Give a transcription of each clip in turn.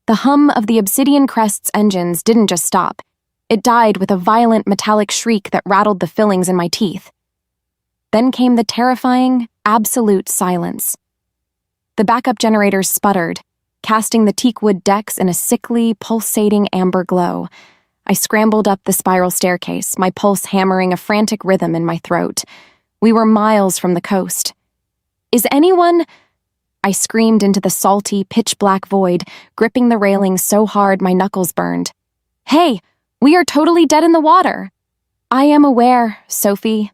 The hum of the Obsidian Crest's engines didn't just stop. It died with a violent metallic shriek that rattled the fillings in my teeth. Then came the terrifying, absolute silence. The backup generators sputtered, casting the teakwood decks in a sickly, pulsating amber glow. I scrambled up the spiral staircase, my pulse hammering a frantic rhythm in my throat. We were miles from the coast. "Is anyone—" I screamed into the salty, pitch-black void, gripping the railing so hard my knuckles burned. "Hey, we are totally dead in the water." "I am aware, Sophie."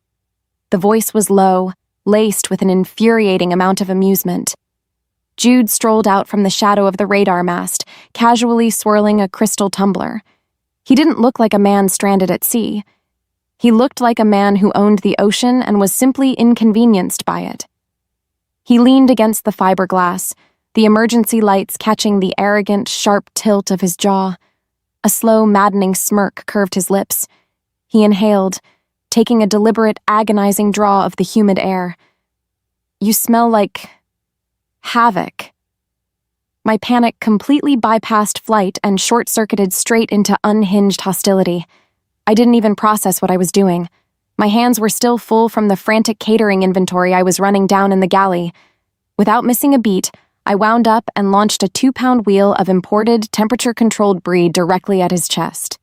The voice was low, laced with an infuriating amount of amusement. Jude strolled out from the shadow of the radar mast, casually swirling a crystal tumbler. He didn't look like a man stranded at sea. He looked like a man who owned the ocean and was simply inconvenienced by it. He leaned against the fiberglass, the emergency lights catching the arrogant, sharp tilt of his jaw. A slow, maddening smirk curved his lips. He inhaled, taking a deliberate, agonizing draw of the humid air. "You smell like Havoc." My panic completely bypassed flight and short-circuited straight into unhinged hostility. I didn't even process what I was doing. My hands were still full from the frantic catering inventory I was running down in the galley. Without missing a beat, I wound up and launched a 2-pound wheel of imported, temperature-controlled brie directly at his chest.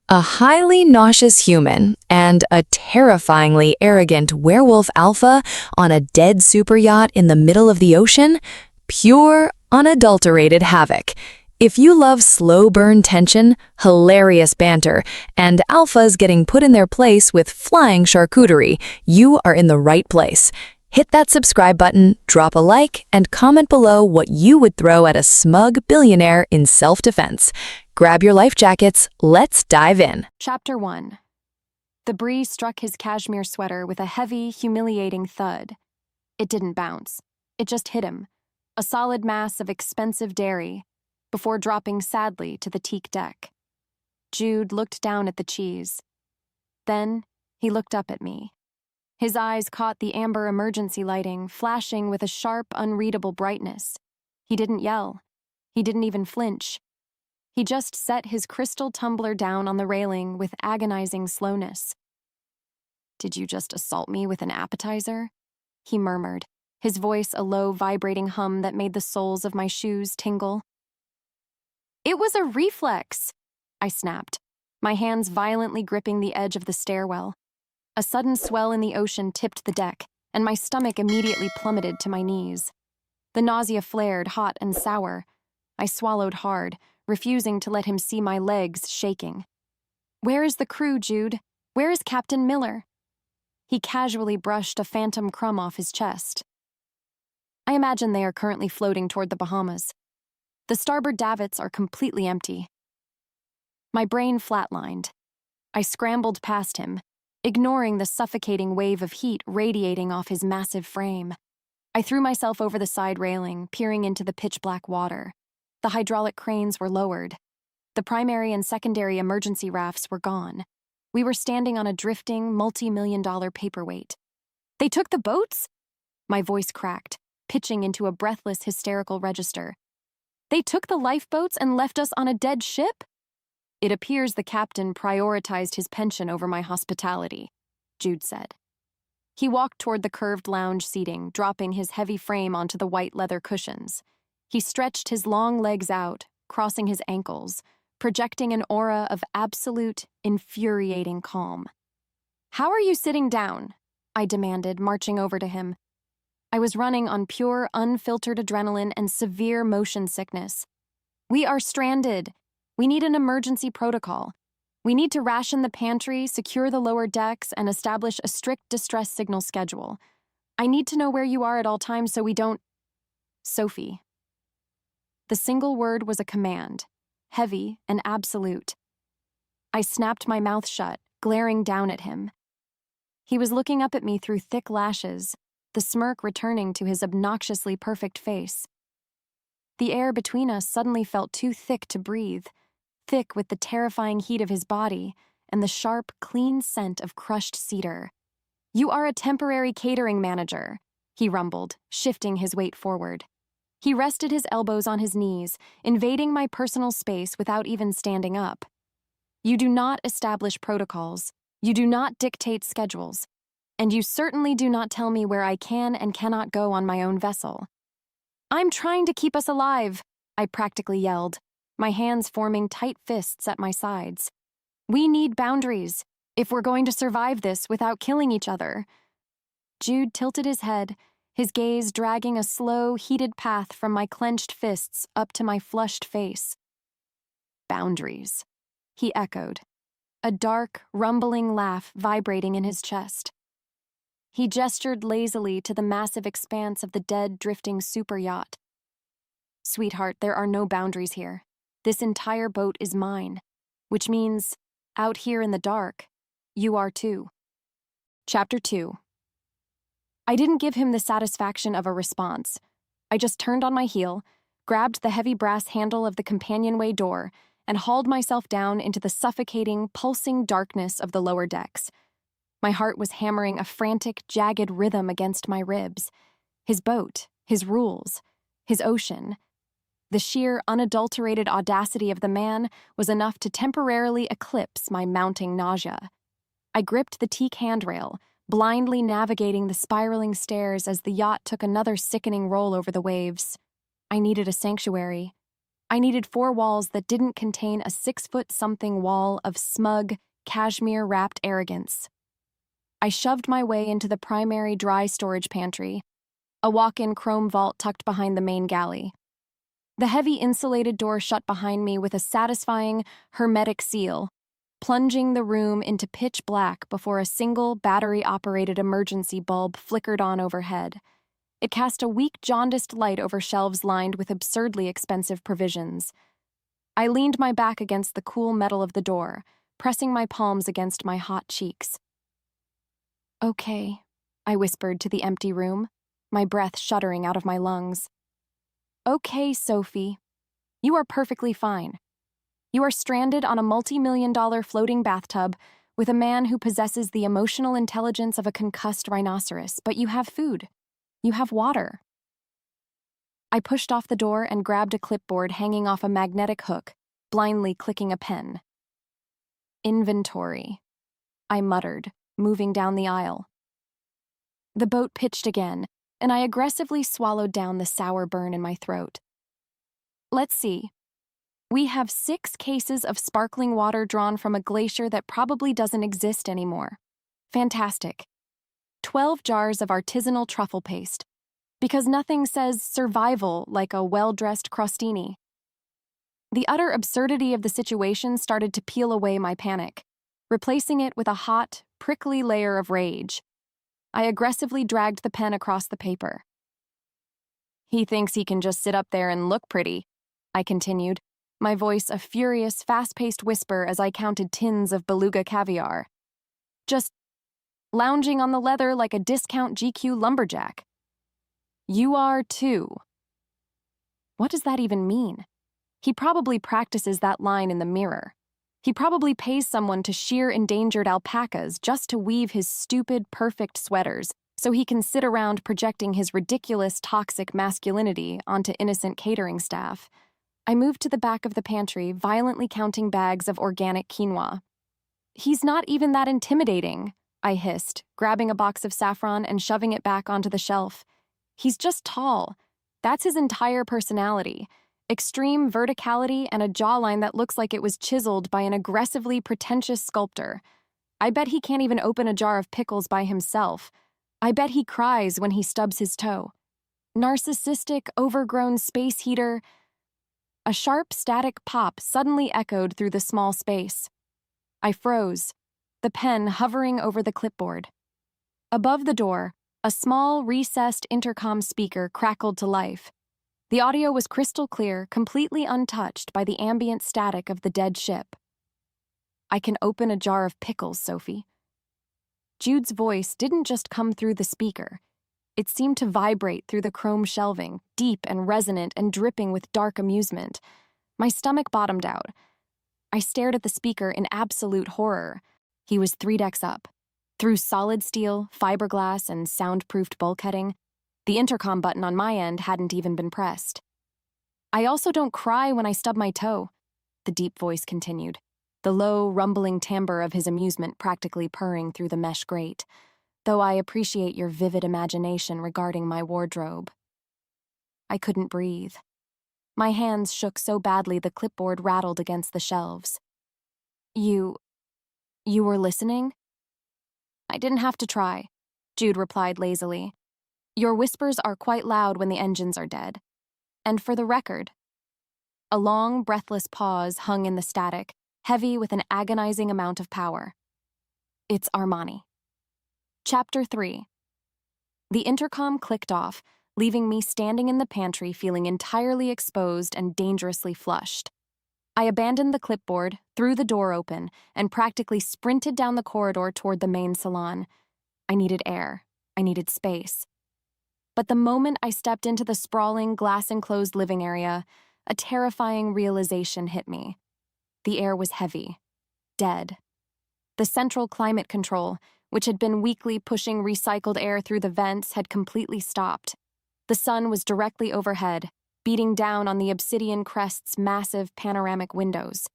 A highly nauseous human and a terrifyingly arrogant werewolf alpha on a dead super yacht in the middle of the ocean? Pure, unadulterated havoc. If you love slow burn tension, hilarious banter, and alphas getting put in their place with flying charcuterie, you are in the right place. Hit that subscribe button, drop a like, and comment below what you would throw at a smug billionaire in self-defense. Grab your life jackets, let's dive in. Chapter 1. The brie struck his cashmere sweater with a heavy, humiliating thud. It didn't bounce. It just hit him, a solid mass of expensive dairy, before dropping sadly to the teak deck. Jude looked down at the cheese. Then he looked up at me. His eyes caught the amber emergency lighting, flashing with a sharp, unreadable brightness. He didn't yell. He didn't even flinch. He just set his crystal tumbler down on the railing with agonizing slowness. "Did you just assault me with an appetizer?" he murmured, his voice a low, vibrating hum that made the soles of my shoes tingle. "It was a reflex," I snapped, my hands violently gripping the edge of the stairwell. A sudden swell in the ocean tipped the deck, and my stomach immediately plummeted to my knees. The nausea flared, hot and sour. I swallowed hard, refusing to let him see my legs shaking. "Where is the crew, Jude? Where is Captain Miller?" He casually brushed a phantom crumb off his chest. "I imagine they are currently floating toward the Bahamas. The starboard davits are completely empty." My brain flatlined. I scrambled past him, ignoring the suffocating wave of heat radiating off his massive frame. I threw myself over the side railing, peering into the pitch-black water. The hydraulic cranes were lowered. The primary and secondary emergency rafts were gone. We were standing on a drifting, multi-million-dollar paperweight. "They took the boats?" My voice cracked, pitching into a breathless, hysterical register. "They took the lifeboats and left us on a dead ship?" "It appears the captain prioritized his pension over my hospitality," Jude said. He walked toward the curved lounge seating, dropping his heavy frame onto the white leather cushions. He stretched his long legs out, crossing his ankles, projecting an aura of absolute, infuriating calm. "How are you sitting down?" I demanded, marching over to him. I was running on pure, unfiltered adrenaline and severe motion sickness. "We are stranded. We need an emergency protocol. We need to ration the pantry, secure the lower decks, and establish a strict distress signal schedule. I need to know where you are at all times so we don't—" "Sophie." The single word was a command, heavy and absolute. I snapped my mouth shut, glaring down at him. He was looking up at me through thick lashes, the smirk returning to his obnoxiously perfect face. The air between us suddenly felt too thick to breathe, thick with the terrifying heat of his body and the sharp, clean scent of crushed cedar. "You are a temporary catering manager," he rumbled, shifting his weight forward. He rested his elbows on his knees, invading my personal space without even standing up. You do not establish protocols, you do not dictate schedules, and you certainly do not tell me where I can and cannot go on my own vessel. I'm trying to keep us alive, I practically yelled, my hands forming tight fists at my sides. We need boundaries, if we're going to survive this without killing each other. Jude tilted his head, his gaze dragging a slow, heated path from my clenched fists up to my flushed face. Boundaries, he echoed, a dark, rumbling laugh vibrating in his chest. He gestured lazily to the massive expanse of the dead, drifting superyacht. Sweetheart, there are no boundaries here. This entire boat is mine, which means, out here in the dark, you are too. Chapter 2. I didn't give him the satisfaction of a response. I just turned on my heel, grabbed the heavy brass handle of the companionway door, and hauled myself down into the suffocating, pulsing darkness of the lower decks. My heart was hammering a frantic, jagged rhythm against my ribs. His boat, his rules, his ocean. The sheer, unadulterated audacity of the man was enough to temporarily eclipse my mounting nausea. I gripped the teak handrail, blindly navigating the spiraling stairs as the yacht took another sickening roll over the waves. I needed a sanctuary. I needed 4 walls that didn't contain a 6-foot-something wall of smug, cashmere-wrapped arrogance. I shoved my way into the primary dry storage pantry, a walk-in chrome vault tucked behind the main galley. The heavy insulated door shut behind me with a satisfying, hermetic seal, plunging the room into pitch black before a single battery-operated emergency bulb flickered on overhead. It cast a weak, jaundiced light over shelves lined with absurdly expensive provisions. I leaned my back against the cool metal of the door, pressing my palms against my hot cheeks. Okay, I whispered to the empty room, my breath shuddering out of my lungs. Okay, Sophie. You are perfectly fine. You are stranded on a multi-million-dollar floating bathtub with a man who possesses the emotional intelligence of a concussed rhinoceros, but you have food. You have water. I pushed off the door and grabbed a clipboard hanging off a magnetic hook, blindly clicking a pen. Inventory, I muttered, moving down the aisle. The boat pitched again, and I aggressively swallowed down the sour burn in my throat. Let's see. We have 6 cases of sparkling water drawn from a glacier that probably doesn't exist anymore. Fantastic. 12 jars of artisanal truffle paste, because nothing says survival like a well-dressed crostini. The utter absurdity of the situation started to peel away my panic, replacing it with a hot, prickly layer of rage. I aggressively dragged the pen across the paper. He thinks he can just sit up there and look pretty, I continued, my voice a furious, fast-paced whisper as I counted tins of beluga caviar. Just lounging on the leather like a discount GQ lumberjack. You are too. What does that even mean? He probably practices that line in the mirror. He probably pays someone to shear endangered alpacas just to weave his stupid, perfect sweaters so he can sit around projecting his ridiculous, toxic masculinity onto innocent catering staff. I moved to the back of the pantry, violently counting bags of organic quinoa. He's not even that intimidating, I hissed, grabbing a box of saffron and shoving it back onto the shelf. He's just tall. That's his entire personality. Extreme verticality and a jawline that looks like it was chiseled by an aggressively pretentious sculptor. I bet he can't even open a jar of pickles by himself. I bet he cries when he stubs his toe. Narcissistic, overgrown space heater. A sharp, static pop suddenly echoed through the small space. I froze, the pen hovering over the clipboard. Above the door, a small, recessed intercom speaker crackled to life. The audio was crystal clear, completely untouched by the ambient static of the dead ship. I can open a jar of pickles, Sophie. Jude's voice didn't just come through the speaker. It seemed to vibrate through the chrome shelving, deep and resonant and dripping with dark amusement. My stomach bottomed out. I stared at the speaker in absolute horror. He was 3 decks up. Through solid steel, fiberglass, and soundproofed bulkheading, The intercom button on my end hadn't even been pressed. I also don't cry when I stub my toe, the deep voice continued, the low, rumbling timbre of his amusement practically purring through the mesh grate, though I appreciate your vivid imagination regarding my wardrobe. I couldn't breathe. My hands shook so badly the clipboard rattled against the shelves. You were listening? I didn't have to try, Jude replied lazily. Your whispers are quite loud when the engines are dead. And for the record. A long, breathless pause hung in the static, heavy with an agonizing amount of power. It's Armani. Chapter 3. The intercom clicked off, leaving me standing in the pantry feeling entirely exposed and dangerously flushed. I abandoned the clipboard, threw the door open, and practically sprinted down the corridor toward the main salon. I needed air. I needed space. But the moment I stepped into the sprawling, glass-enclosed living area, a terrifying realization hit me. The air was heavy. Dead. The central climate control, which had been weakly pushing recycled air through the vents, had completely stopped. The sun was directly overhead, beating down on the obsidian crest's massive panoramic windows.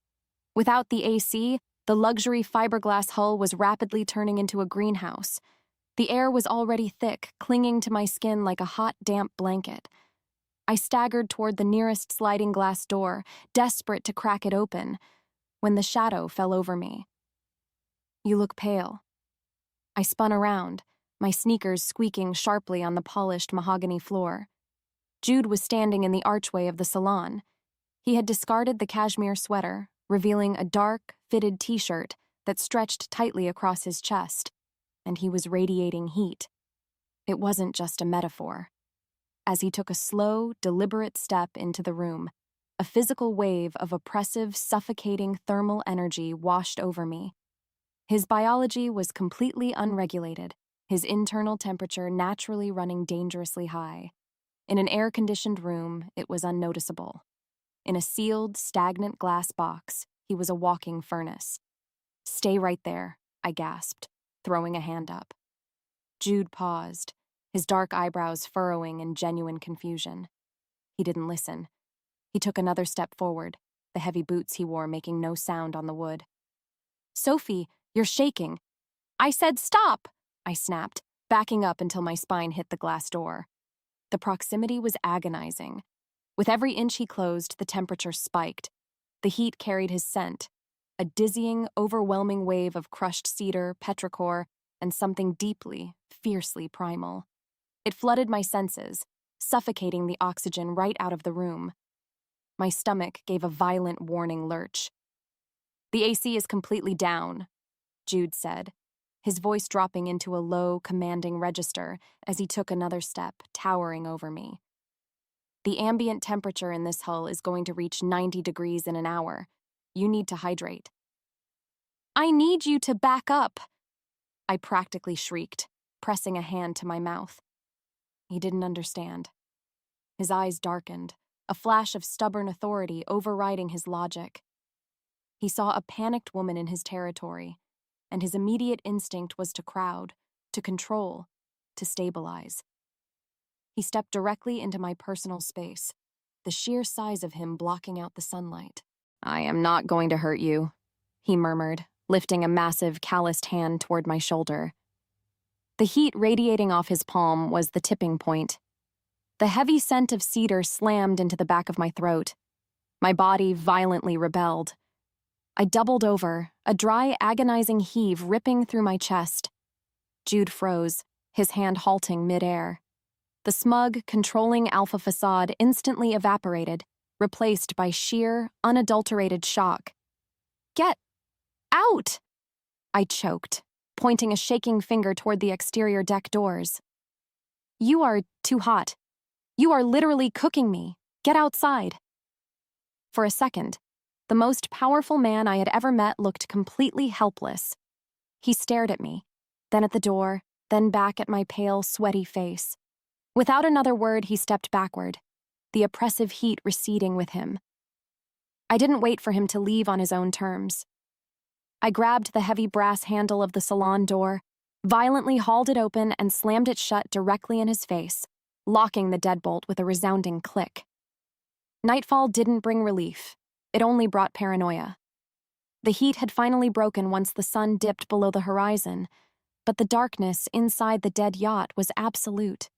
Without the AC, the luxury fiberglass hull was rapidly turning into a greenhouse. The air was already thick, clinging to my skin like a hot, damp blanket. I staggered toward the nearest sliding glass door, desperate to crack it open, when the shadow fell over me. You look pale. I spun around, my sneakers squeaking sharply on the polished mahogany floor. Jude was standing in the archway of the salon. He had discarded the cashmere sweater, revealing a dark, fitted t-shirt that stretched tightly across his chest, and he was radiating heat. It wasn't just a metaphor. As he took a slow, deliberate step into the room, a physical wave of oppressive, suffocating thermal energy washed over me. His biology was completely unregulated, his internal temperature naturally running dangerously high. In an air-conditioned room, it was unnoticeable. In a sealed, stagnant glass box, he was a walking furnace. Stay right there, I gasped, throwing a hand up. Jude paused, his dark eyebrows furrowing in genuine confusion. He didn't listen. He took another step forward, the heavy boots he wore making no sound on the wood. Sophie, you're shaking. I said stop, I snapped, backing up until my spine hit the glass door. The proximity was agonizing. With every inch he closed, the temperature spiked. The heat carried his scent, a dizzying, overwhelming wave of crushed cedar, petrichor, and something deeply, fiercely primal. It flooded my senses, suffocating the oxygen right out of the room. My stomach gave a violent warning lurch. The AC is completely down, Jude said, his voice dropping into a low, commanding register as he took another step, towering over me. The ambient temperature in this hull is going to reach 90 degrees in an hour. You need to hydrate. I need you to back up, I practically shrieked, pressing a hand to my mouth. He didn't understand. His eyes darkened, a flash of stubborn authority overriding his logic. He saw a panicked woman in his territory, and his immediate instinct was to crowd, to control, to stabilize. He stepped directly into my personal space, the sheer size of him blocking out the sunlight. I am not going to hurt you, he murmured, lifting a massive, calloused hand toward my shoulder. The heat radiating off his palm was the tipping point. The heavy scent of cedar slammed into the back of my throat. My body violently rebelled. I doubled over, a dry, agonizing heave ripping through my chest. Jude froze, his hand halting midair. The smug, controlling alpha facade instantly evaporated, replaced by sheer, unadulterated shock. Get out! I choked, pointing a shaking finger toward the exterior deck doors. You are too hot. You are literally cooking me. Get outside. For a second, the most powerful man I had ever met looked completely helpless. He stared at me, then at the door, then back at my pale, sweaty face. Without another word, he stepped backward, the oppressive heat receding with him. I didn't wait for him to leave on his own terms. I grabbed the heavy brass handle of the salon door, violently hauled it open, and slammed it shut directly in his face. locking the deadbolt with a resounding click. Nightfall didn't bring relief. It only brought paranoia. The heat had finally broken once the sun dipped below the horizon, but the darkness inside the dead yacht was absolute.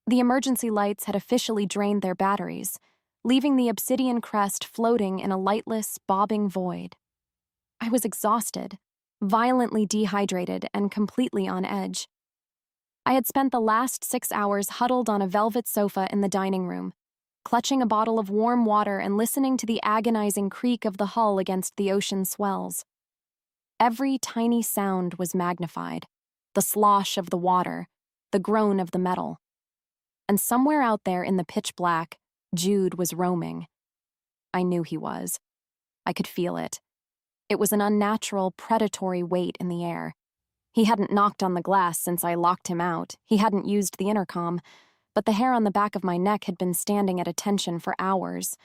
The emergency lights had officially drained their batteries, leaving the obsidian crest floating in a lightless, bobbing void. I was exhausted, violently dehydrated, and completely on edge. I had spent the last 6 hours huddled on a velvet sofa in the dining room, clutching a bottle of warm water and listening to the agonizing creak of the hull against the ocean swells. Every tiny sound was magnified, the slosh of the water, the groan of the metal. And somewhere out there in the pitch black, Jude was roaming. I knew he was. I could feel it. It was an unnatural, predatory weight in the air. He hadn't knocked on the glass since I locked him out. He hadn't used the intercom, but the hair on the back of my neck had been standing at attention for hours.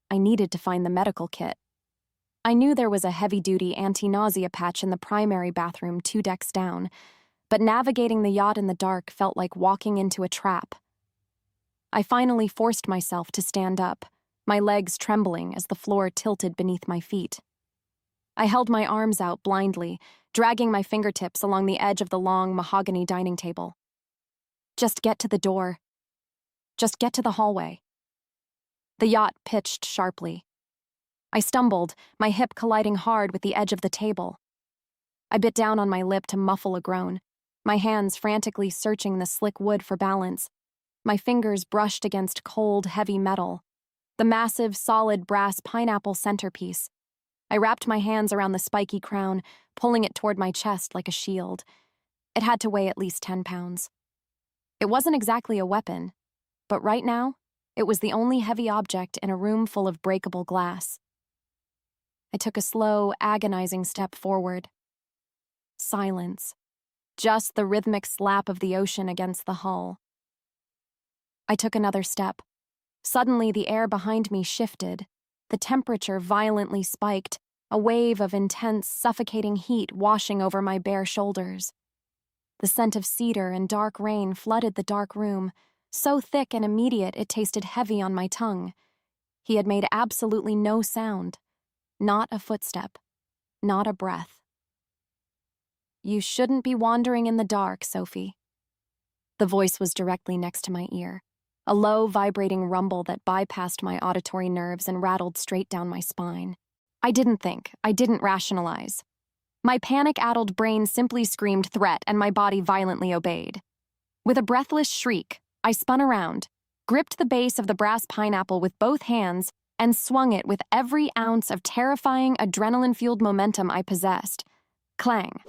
I needed to find the medical kit. I knew there was a heavy-duty anti-nausea patch in the primary bathroom 2 decks down, but navigating the yacht in the dark felt like walking into a trap. I finally forced myself to stand up, my legs trembling as the floor tilted beneath my feet. I held my arms out blindly, dragging my fingertips along the edge of the long mahogany dining table. Just get to the door. Just get to the hallway. The yacht pitched sharply. I stumbled, my hip colliding hard with the edge of the table. I bit down on my lip to muffle a groan, my hands frantically searching the slick wood for balance. My fingers brushed against cold, heavy metal, the massive, solid brass pineapple centerpiece. I wrapped my hands around the spiky crown, pulling it toward my chest like a shield. It had to weigh at least 10 pounds. It wasn't exactly a weapon, but right now, it was the only heavy object in a room full of breakable glass. I took a slow, agonizing step forward. Silence. Just the rhythmic slap of the ocean against the hull. I took another step. Suddenly, the air behind me shifted. The temperature violently spiked, a wave of intense, suffocating heat washing over my bare shoulders. The scent of cedar and dark rain flooded the dark room, so thick and immediate it tasted heavy on my tongue. He had made absolutely no sound. Not a footstep. Not a breath. "You shouldn't be wandering in the dark, Sophie." The voice was directly next to my ear, a low, vibrating rumble that bypassed my auditory nerves and rattled straight down my spine. I didn't think. I didn't rationalize. My panic-addled brain simply screamed threat, and my body violently obeyed. With a breathless shriek, I spun around, gripped the base of the brass pineapple with both hands, and swung it with every ounce of terrifying, adrenaline-fueled momentum I possessed. Clang.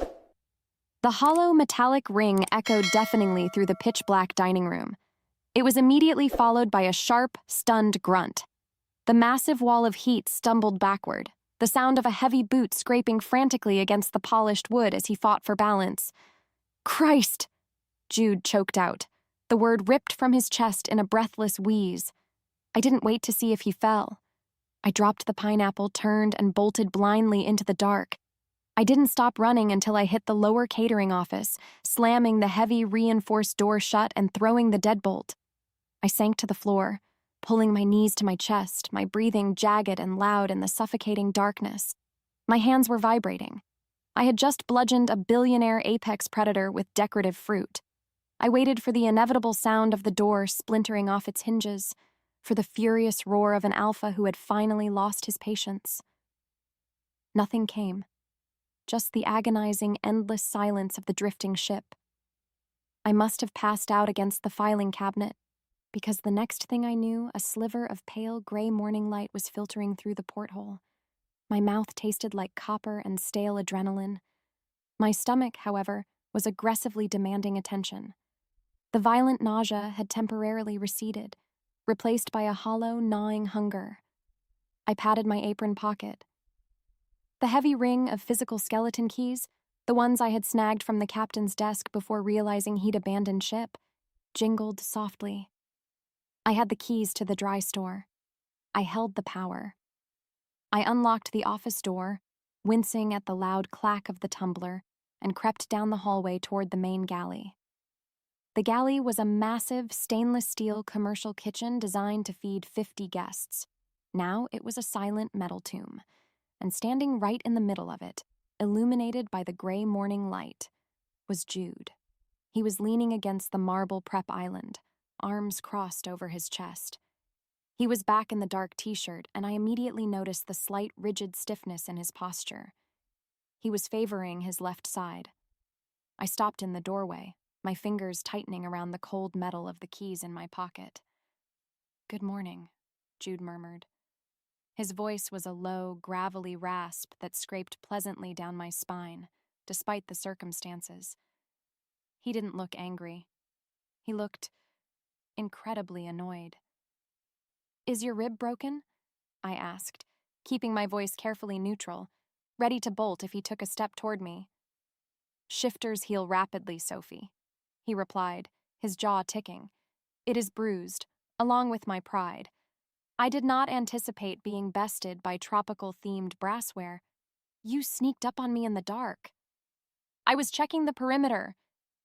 The hollow, metallic ring echoed deafeningly through the pitch-black dining room. It was immediately followed by a sharp, stunned grunt. The massive wall of heat stumbled backward, the sound of a heavy boot scraping frantically against the polished wood as he fought for balance. "Christ!" Jude choked out, the word ripped from his chest in a breathless wheeze. I didn't wait to see if he fell. I dropped the pineapple, turned, and bolted blindly into the dark. I didn't stop running until I hit the lower catering office, slamming the heavy, reinforced door shut and throwing the deadbolt. I sank to the floor, pulling my knees to my chest, my breathing jagged and loud in the suffocating darkness. My hands were vibrating. I had just bludgeoned a billionaire apex predator with decorative fruit. I waited for the inevitable sound of the door splintering off its hinges, for the furious roar of an alpha who had finally lost his patience. Nothing came. Just the agonizing, endless silence of the drifting ship. I must have passed out against the filing cabinet, because the next thing I knew, a sliver of pale gray morning light was filtering through the porthole. My mouth tasted like copper and stale adrenaline. My stomach, however, was aggressively demanding attention. The violent nausea had temporarily receded, replaced by a hollow, gnawing hunger. I patted my apron pocket. The heavy ring of physical skeleton keys, the ones I had snagged from the captain's desk before realizing he'd abandoned ship, jingled softly. I had the keys to the dry store. I held the power. I unlocked the office door, wincing at the loud clack of the tumbler, and crept down the hallway toward the main galley. The galley was a massive stainless steel commercial kitchen designed to feed 50 guests. Now it was a silent metal tomb, and standing right in the middle of it, illuminated by the gray morning light, was Jude. He was leaning against the marble prep island, arms crossed over his chest. He was back in the dark t-shirt, and I immediately noticed the slight rigid stiffness in his posture. He was favoring his left side. I stopped in the doorway, my fingers tightening around the cold metal of the keys in my pocket. "Good morning," Jude murmured. His voice was a low, gravelly rasp that scraped pleasantly down my spine, despite the circumstances. He didn't look angry. He looked incredibly annoyed. "Is your rib broken?" I asked, keeping my voice carefully neutral, ready to bolt if he took a step toward me. "Shifters heal rapidly, Sophie," he replied, his jaw ticking. "It is bruised, along with my pride. I did not anticipate being bested by tropical-themed brassware. You sneaked up on me in the dark." "I was checking the perimeter,"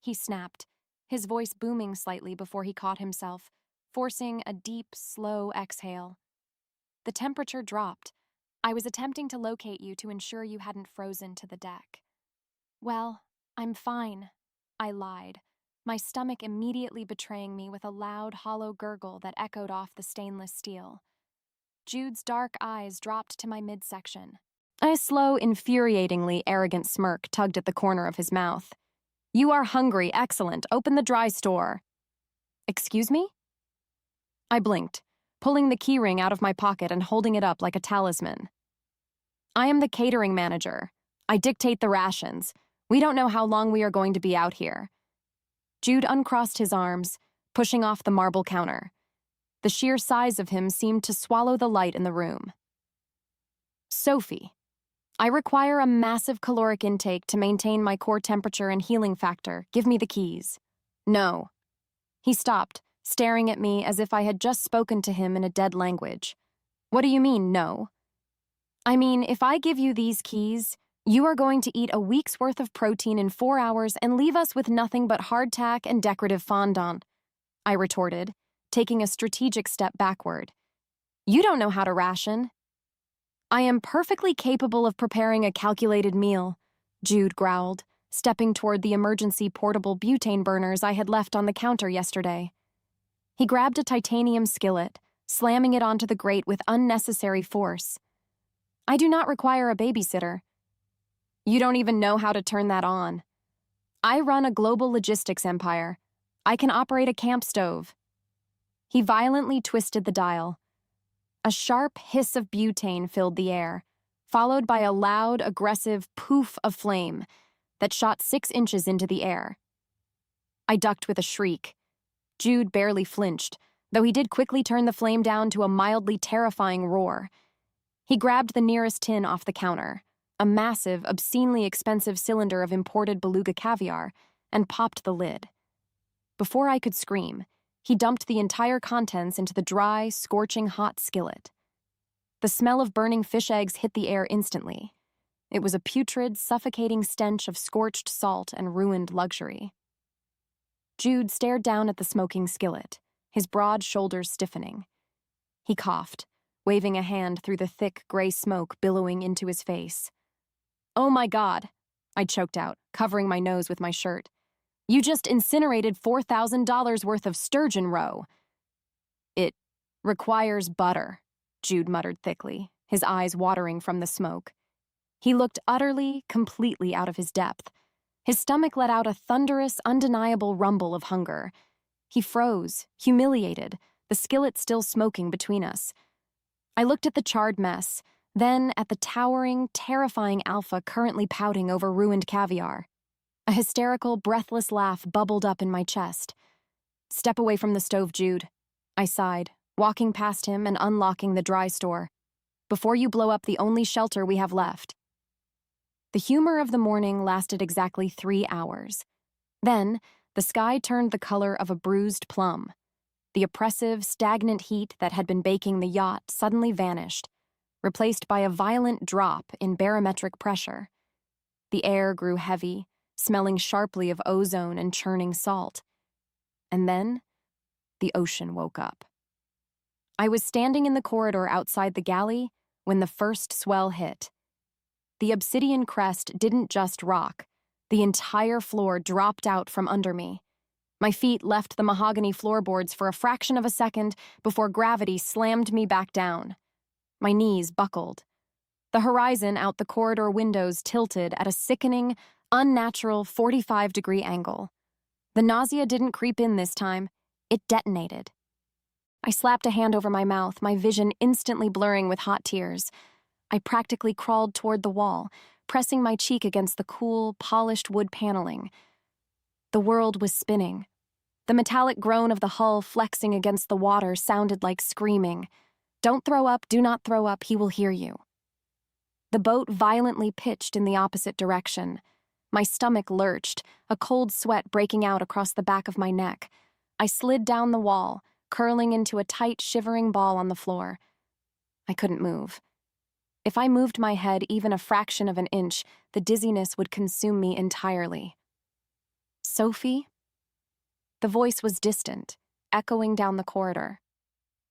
he snapped, his voice booming slightly before he caught himself, forcing a deep, slow exhale. "The temperature dropped. I was attempting to locate you to ensure you hadn't frozen to the deck." "Well, I'm fine," I lied, my stomach immediately betraying me with a loud, hollow gurgle that echoed off the stainless steel. Jude's dark eyes dropped to my midsection. A slow, infuriatingly arrogant smirk tugged at the corner of his mouth. "You are hungry, excellent. Open the dry store." "Excuse me?" I blinked, pulling the keyring out of my pocket and holding it up like a talisman. "I am the catering manager. I dictate the rations. We don't know how long we are going to be out here." Jude uncrossed his arms, pushing off the marble counter. The sheer size of him seemed to swallow the light in the room. "Sophie, I require a massive caloric intake to maintain my core temperature and healing factor. Give me the keys." "No." He stopped, staring at me as if I had just spoken to him in a dead language. "What do you mean, no?" "I mean, if I give you these keys, you are going to eat a week's worth of protein in 4 hours and leave us with nothing but hardtack and decorative fondant," I retorted, taking a strategic step backward. "You don't know how to ration." "I am perfectly capable of preparing a calculated meal," Jude growled, stepping toward the emergency portable butane burners I had left on the counter yesterday. He grabbed a titanium skillet, slamming it onto the grate with unnecessary force. "I do not require a babysitter." "You don't even know how to turn that on." "I run a global logistics empire. I can operate a camp stove." He violently twisted the dial. A sharp hiss of butane filled the air, followed by a loud, aggressive poof of flame that shot 6 inches into the air. I ducked with a shriek. Jude barely flinched, though he did quickly turn the flame down to a mildly terrifying roar. He grabbed the nearest tin off the counter, a massive, obscenely expensive cylinder of imported beluga caviar, and popped the lid. Before I could scream, he dumped the entire contents into the dry, scorching hot skillet. The smell of burning fish eggs hit the air instantly. It was a putrid, suffocating stench of scorched salt and ruined luxury. Jude stared down at the smoking skillet, his broad shoulders stiffening. He coughed, waving a hand through the thick, gray smoke billowing into his face. "Oh my God," I choked out, covering my nose with my shirt. "You just incinerated $4,000 worth of sturgeon roe." "It requires butter," Jude muttered thickly, his eyes watering from the smoke. He looked utterly, completely out of his depth. His stomach let out a thunderous, undeniable rumble of hunger. He froze, humiliated, the skillet still smoking between us. I looked at the charred mess, then at the towering, terrifying alpha currently pouting over ruined caviar. A hysterical, breathless laugh bubbled up in my chest. "Step away from the stove, Jude," I sighed, walking past him and unlocking the dry store. "Before you blow up the only shelter we have left." The humor of the morning lasted exactly 3 hours. Then, the sky turned the color of a bruised plum. The oppressive, stagnant heat that had been baking the yacht suddenly vanished, replaced by a violent drop in barometric pressure. The air grew heavy, smelling sharply of ozone and churning salt. And then, the ocean woke up. I was standing in the corridor outside the galley when the first swell hit. The obsidian crest didn't just rock. The entire floor dropped out from under me. My feet left the mahogany floorboards for a fraction of a second before gravity slammed me back down. My knees buckled. The horizon out the corridor windows tilted at a sickening, unnatural 45-degree angle. The nausea didn't creep in this time. It detonated. I slapped a hand over my mouth, my vision instantly blurring with hot tears. I practically crawled toward the wall, pressing my cheek against the cool, polished wood paneling. The world was spinning. The metallic groan of the hull flexing against the water sounded like screaming. "Don't throw up, do not throw up, he will hear you." The boat violently pitched in the opposite direction. My stomach lurched, a cold sweat breaking out across the back of my neck. I slid down the wall, curling into a tight, shivering ball on the floor. I couldn't move. If I moved my head even a fraction of an inch, the dizziness would consume me entirely. "Sophie?" The voice was distant, echoing down the corridor.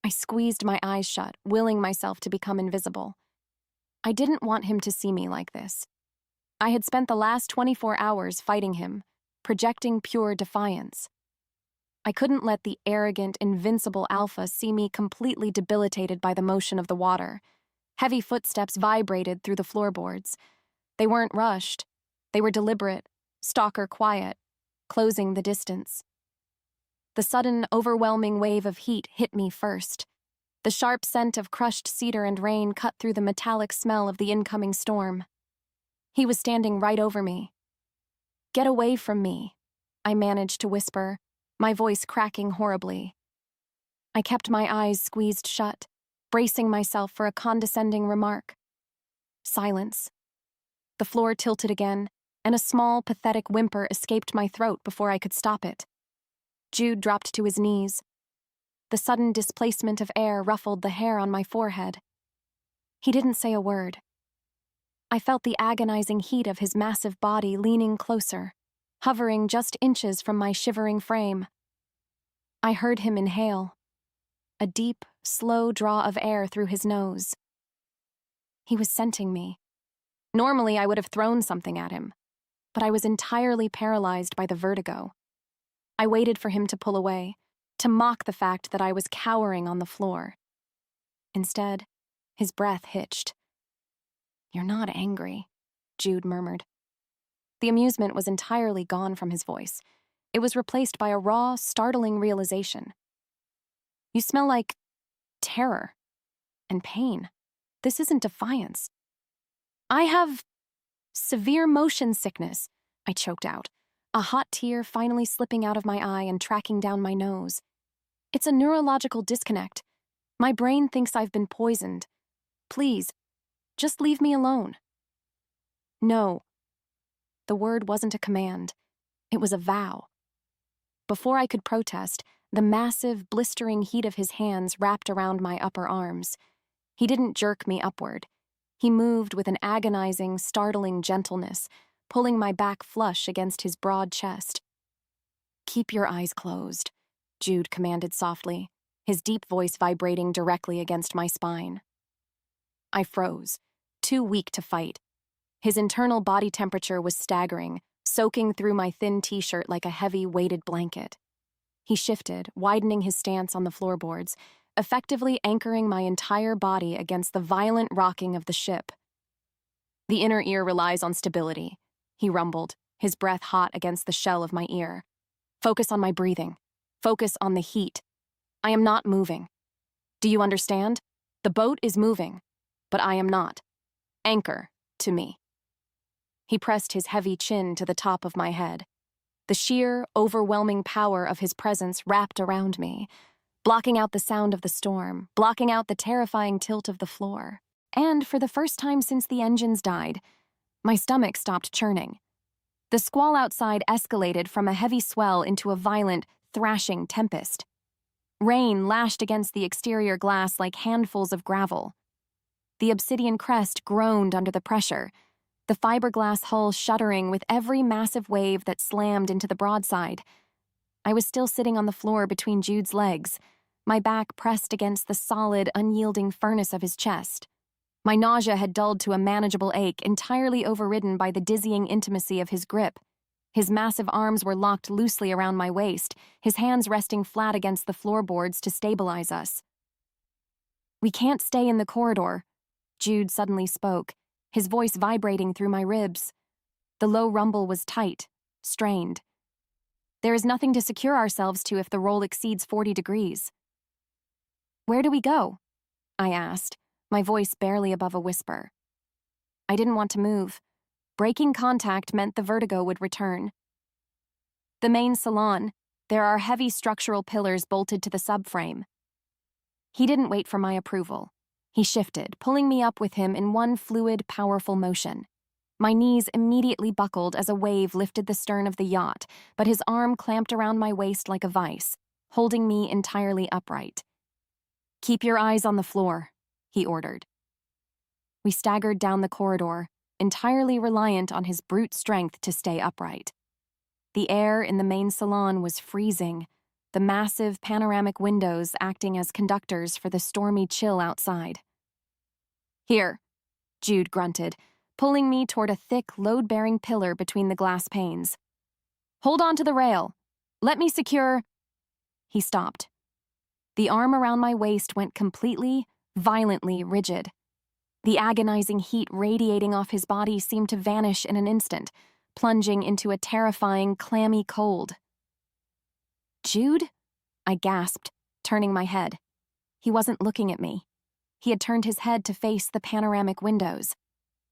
I squeezed my eyes shut, willing myself to become invisible. I didn't want him to see me like this. I had spent the last 24 hours fighting him, projecting pure defiance. I couldn't let the arrogant, invincible alpha see me completely debilitated by the motion of the water. Heavy footsteps vibrated through the floorboards. They weren't rushed. They were deliberate, stalker quiet, closing the distance. The sudden, overwhelming wave of heat hit me first. The sharp scent of crushed cedar and rain cut through the metallic smell of the incoming storm. He was standing right over me. "Get away from me," I managed to whisper, my voice cracking horribly. I kept my eyes squeezed shut, bracing myself for a condescending remark. Silence. The floor tilted again, and a small, pathetic whimper escaped my throat before I could stop it. Jude dropped to his knees. The sudden displacement of air ruffled the hair on my forehead. He didn't say a word. I felt the agonizing heat of his massive body leaning closer, hovering just inches from my shivering frame. I heard him inhale, a deep, slow draw of air through his nose. He was scenting me. Normally, I would have thrown something at him, but I was entirely paralyzed by the vertigo. I waited for him to pull away, to mock the fact that I was cowering on the floor. Instead, his breath hitched. "You're not angry," Jude murmured. The amusement was entirely gone from his voice. It was replaced by a raw, startling realization. "You smell like terror and pain. This isn't defiance." "I have severe motion sickness," I choked out, a hot tear finally slipping out of my eye and tracking down my nose. "It's a neurological disconnect. My brain thinks I've been poisoned. Please, just leave me alone." "No." The word wasn't a command. It was a vow. Before I could protest, the massive, blistering heat of his hands wrapped around my upper arms. He didn't jerk me upward. He moved with an agonizing, startling gentleness, pulling my back flush against his broad chest. "Keep your eyes closed," Jude commanded softly, his deep voice vibrating directly against my spine. I froze, too weak to fight. His internal body temperature was staggering, soaking through my thin t-shirt like a heavy, weighted blanket. He shifted, widening his stance on the floorboards, effectively anchoring my entire body against the violent rocking of the ship. "The inner ear relies on stability," he rumbled, his breath hot against the shell of my ear. "Focus on my breathing. Focus on the heat. I am not moving. Do you understand? The boat is moving, but I am not. Anchor to me." He pressed his heavy chin to the top of my head. The sheer, overwhelming power of his presence wrapped around me, blocking out the sound of the storm, blocking out the terrifying tilt of the floor. And for the first time since the engines died, my stomach stopped churning. The squall outside escalated from a heavy swell into a violent, thrashing tempest. Rain lashed against the exterior glass like handfuls of gravel. The obsidian crest groaned under the pressure, the fiberglass hull shuddering with every massive wave that slammed into the broadside. I was still sitting on the floor between Jude's legs, my back pressed against the solid, unyielding furnace of his chest. My nausea had dulled to a manageable ache, entirely overridden by the dizzying intimacy of his grip. His massive arms were locked loosely around my waist, his hands resting flat against the floorboards to stabilize us. "We can't stay in the corridor," Jude suddenly spoke, his voice vibrating through my ribs. The low rumble was tight, strained. "There is nothing to secure ourselves to if the roll exceeds 40 degrees. "Where do we go?" I asked, my voice barely above a whisper. I didn't want to move. Breaking contact meant the vertigo would return. "The main salon. There are heavy structural pillars bolted to the subframe." He didn't wait for my approval. He shifted, pulling me up with him in one fluid, powerful motion. My knees immediately buckled as a wave lifted the stern of the yacht, but his arm clamped around my waist like a vice, holding me entirely upright. "Keep your eyes on the floor," he ordered. We staggered down the corridor, entirely reliant on his brute strength to stay upright. The air in the main salon was freezing, the massive panoramic windows acting as conductors for the stormy chill outside. "Here," Jude grunted, pulling me toward a thick, load-bearing pillar between the glass panes. "Hold on to the rail. Let me secure—" He stopped. The arm around my waist went completely, violently rigid. The agonizing heat radiating off his body seemed to vanish in an instant, plunging into a terrifying, clammy cold. "Jude?" I gasped, turning my head. He wasn't looking at me. He had turned his head to face the panoramic windows.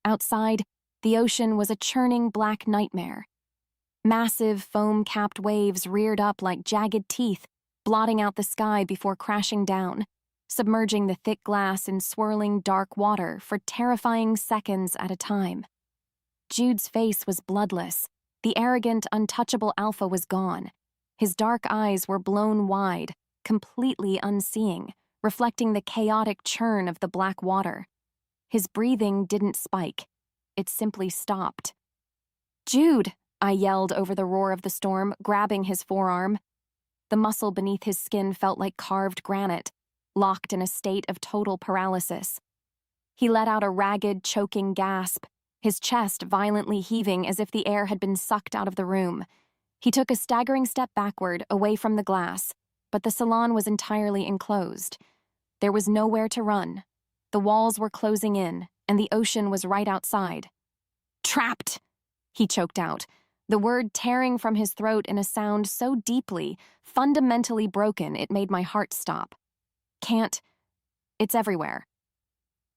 Outside, the ocean was a churning black nightmare. Massive, foam-capped waves reared up like jagged teeth, blotting out the sky before crashing down, submerging the thick glass in swirling dark water for terrifying seconds at a time. Jude's face was bloodless. The arrogant, untouchable alpha was gone. His dark eyes were blown wide, completely unseeing, reflecting the chaotic churn of the black water. His breathing didn't spike. It simply stopped. "Jude!" I yelled over the roar of the storm, grabbing his forearm. The muscle beneath his skin felt like carved granite, locked in a state of total paralysis. He let out a ragged, choking gasp, his chest violently heaving as if the air had been sucked out of the room. He took a staggering step backward, away from the glass, but the salon was entirely enclosed. There was nowhere to run. The walls were closing in, and the ocean was right outside. "Trapped!" he choked out, the word tearing from his throat in a sound so deeply, fundamentally broken it made my heart stop. "Can't. It's everywhere."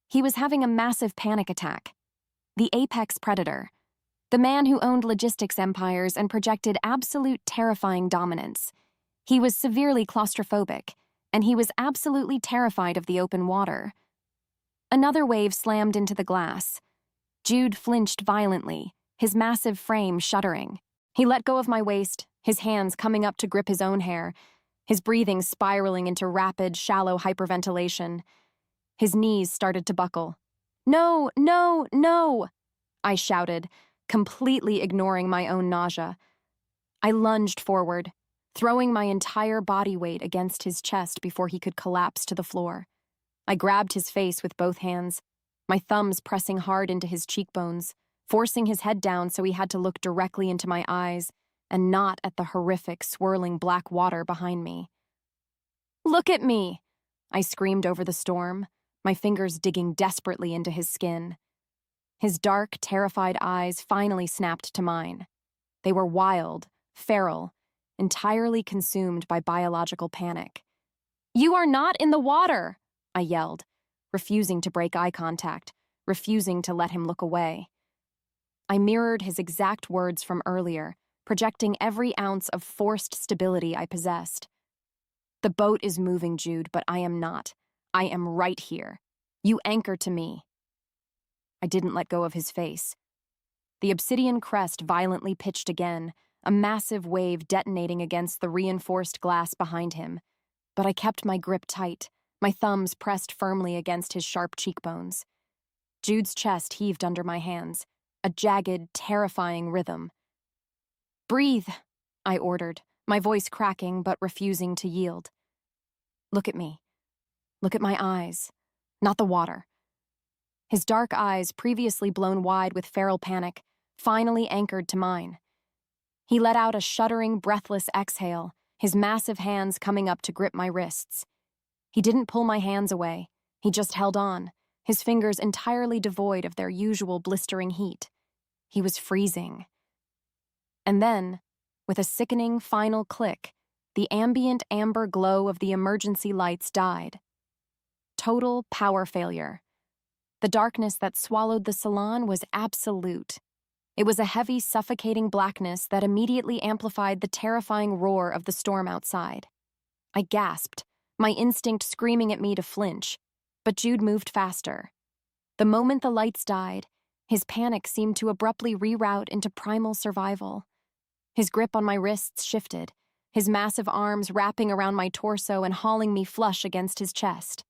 He was having a massive panic attack. The apex predator. The man who owned logistics empires and projected absolute terrifying dominance. He was severely claustrophobic, and he was absolutely terrified of the open water. Another wave slammed into the glass. Jude flinched violently, his massive frame shuddering. He let go of my waist, his hands coming up to grip his own hair, his breathing spiraling into rapid, shallow hyperventilation. His knees started to buckle. "No, no, no!" I shouted, completely ignoring my own nausea. I lunged forward, throwing my entire body weight against his chest before he could collapse to the floor. I grabbed his face with both hands, my thumbs pressing hard into his cheekbones, forcing his head down so he had to look directly into my eyes and not at the horrific, swirling black water behind me. "Look at me!" I screamed over the storm, my fingers digging desperately into his skin. His dark, terrified eyes finally snapped to mine. They were wild, feral, entirely consumed by biological panic. "You are not in the water!" I yelled, refusing to break eye contact, refusing to let him look away. I mirrored his exact words from earlier, projecting every ounce of forced stability I possessed. "The boat is moving, Jude, but I am not. I am right here. You anchor to me." I didn't let go of his face. The obsidian crest violently pitched again, a massive wave detonating against the reinforced glass behind him. But I kept my grip tight, my thumbs pressed firmly against his sharp cheekbones. Jude's chest heaved under my hands, a jagged, terrifying rhythm. "Breathe," I ordered, my voice cracking but refusing to yield. Look at me. Look at my eyes, not the water. His dark eyes, previously blown wide with feral panic, finally anchored to mine. He let out a shuddering, breathless exhale, his massive hands coming up to grip my wrists. He didn't pull my hands away. He just held on, his fingers entirely devoid of their usual blistering heat. He was freezing. And then, with a sickening final click, the ambient amber glow of the emergency lights died. Total power failure. The darkness that swallowed the salon was absolute. It was a heavy, suffocating blackness that immediately amplified the terrifying roar of the storm outside. I gasped, my instinct screaming at me to flinch, but Jude moved faster. The moment the lights died, his panic seemed to abruptly reroute into primal survival. His grip on my wrists shifted, his massive arms wrapping around my torso and hauling me flush against his chest.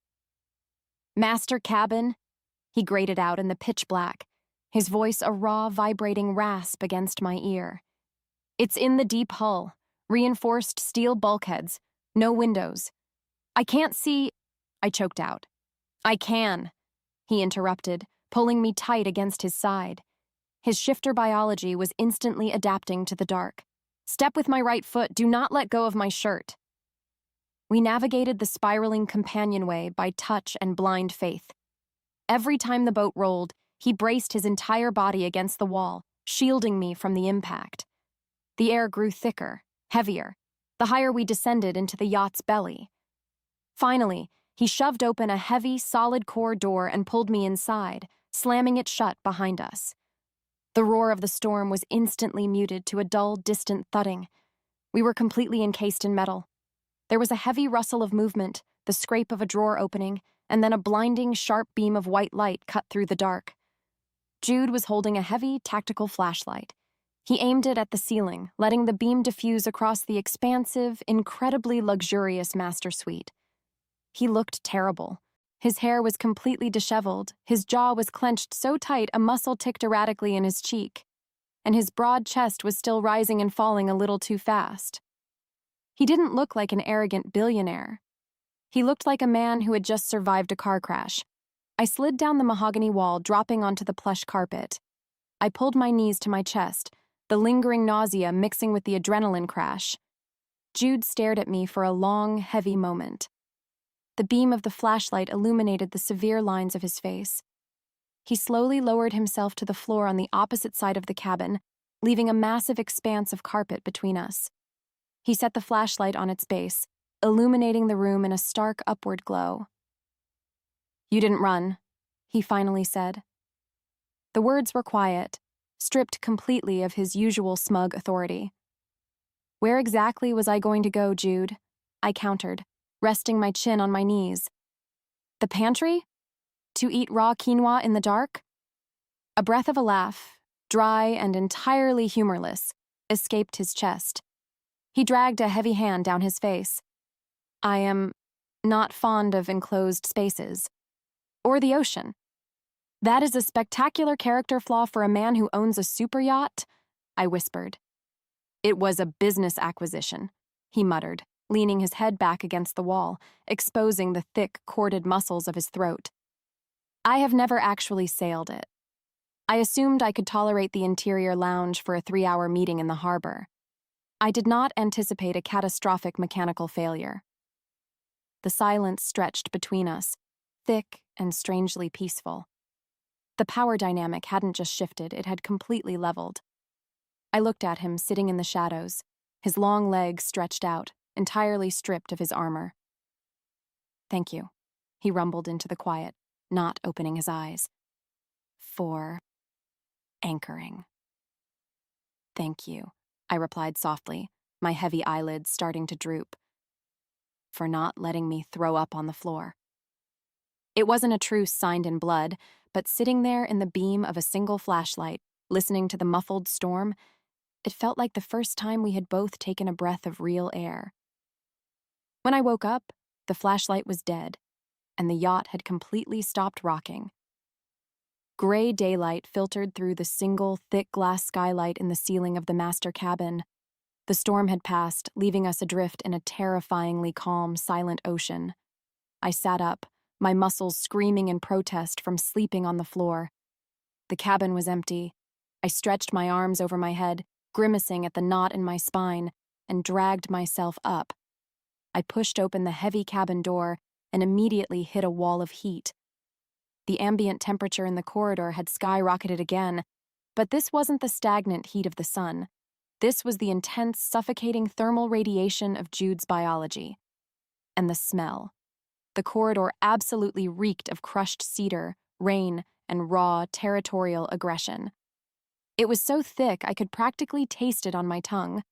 "Master cabin," he grated out in the pitch black, his voice a raw, vibrating rasp against my ear. "It's in the deep hull, reinforced steel bulkheads, no windows. I can't see—" I choked out. "I can," he interrupted, pulling me tight against his side. His shifter biology was instantly adapting to the dark. "Step with my right foot, do not let go of my shirt." We navigated the spiraling companionway by touch and blind faith. Every time the boat rolled, he braced his entire body against the wall, shielding me from the impact. The air grew thicker, heavier, the higher we descended into the yacht's belly. Finally, he shoved open a heavy, solid-core door and pulled me inside, slamming it shut behind us. The roar of the storm was instantly muted to a dull, distant thudding. We were completely encased in metal. There was a heavy rustle of movement, the scrape of a drawer opening, and then a blinding, sharp beam of white light cut through the dark. Jude was holding a heavy, tactical flashlight. He aimed it at the ceiling, letting the beam diffuse across the expansive, incredibly luxurious master suite. He looked terrible. His hair was completely disheveled, his jaw was clenched so tight a muscle ticked erratically in his cheek, and his broad chest was still rising and falling a little too fast. He didn't look like an arrogant billionaire. He looked like a man who had just survived a car crash. I slid down the mahogany wall, dropping onto the plush carpet. I pulled my knees to my chest, the lingering nausea mixing with the adrenaline crash. Jude stared at me for a long, heavy moment. The beam of the flashlight illuminated the severe lines of his face. He slowly lowered himself to the floor on the opposite side of the cabin, leaving a massive expanse of carpet between us. He set the flashlight on its base, illuminating the room in a stark upward glow. "You didn't run," he finally said. The words were quiet, stripped completely of his usual smug authority. "Where exactly was I going to go, Jude?" I countered, resting my chin on my knees. "The pantry? To eat raw quinoa in the dark?" A breath of a laugh, dry and entirely humorless, escaped his chest. He dragged a heavy hand down his face. "I am not fond of enclosed spaces. Or the ocean. That is a spectacular character flaw for a man who owns a super yacht," I whispered. "It was a business acquisition," he muttered, leaning his head back against the wall, exposing the thick, corded muscles of his throat. "I have never actually sailed it. I assumed I could tolerate the interior lounge for a 3-hour meeting in the harbor. I did not anticipate a catastrophic mechanical failure." The silence stretched between us, thick and strangely peaceful. The power dynamic hadn't just shifted, it had completely leveled. I looked at him sitting in the shadows, his long legs stretched out, entirely stripped of his armor. "Thank you," he rumbled into the quiet, not opening his eyes. "For anchoring." "Thank you," I replied softly, my heavy eyelids starting to droop. "For not letting me throw up on the floor." It wasn't a truce signed in blood, but sitting there in the beam of a single flashlight, listening to the muffled storm, it felt like the first time we had both taken a breath of real air. When I woke up, the flashlight was dead, and the yacht had completely stopped rocking. Gray daylight filtered through the single, thick glass skylight in the ceiling of the master cabin. The storm had passed, leaving us adrift in a terrifyingly calm, silent ocean. I sat up, my muscles screaming in protest from sleeping on the floor. The cabin was empty. I stretched my arms over my head, grimacing at the knot in my spine, and dragged myself up. I pushed open the heavy cabin door and immediately hit a wall of heat. The ambient temperature in the corridor had skyrocketed again, but this wasn't the stagnant heat of the sun. This was the intense, suffocating thermal radiation of Jude's biology. And the smell. The corridor absolutely reeked of crushed cedar, rain, and raw, territorial aggression. It was so thick I could practically taste it on my tongue.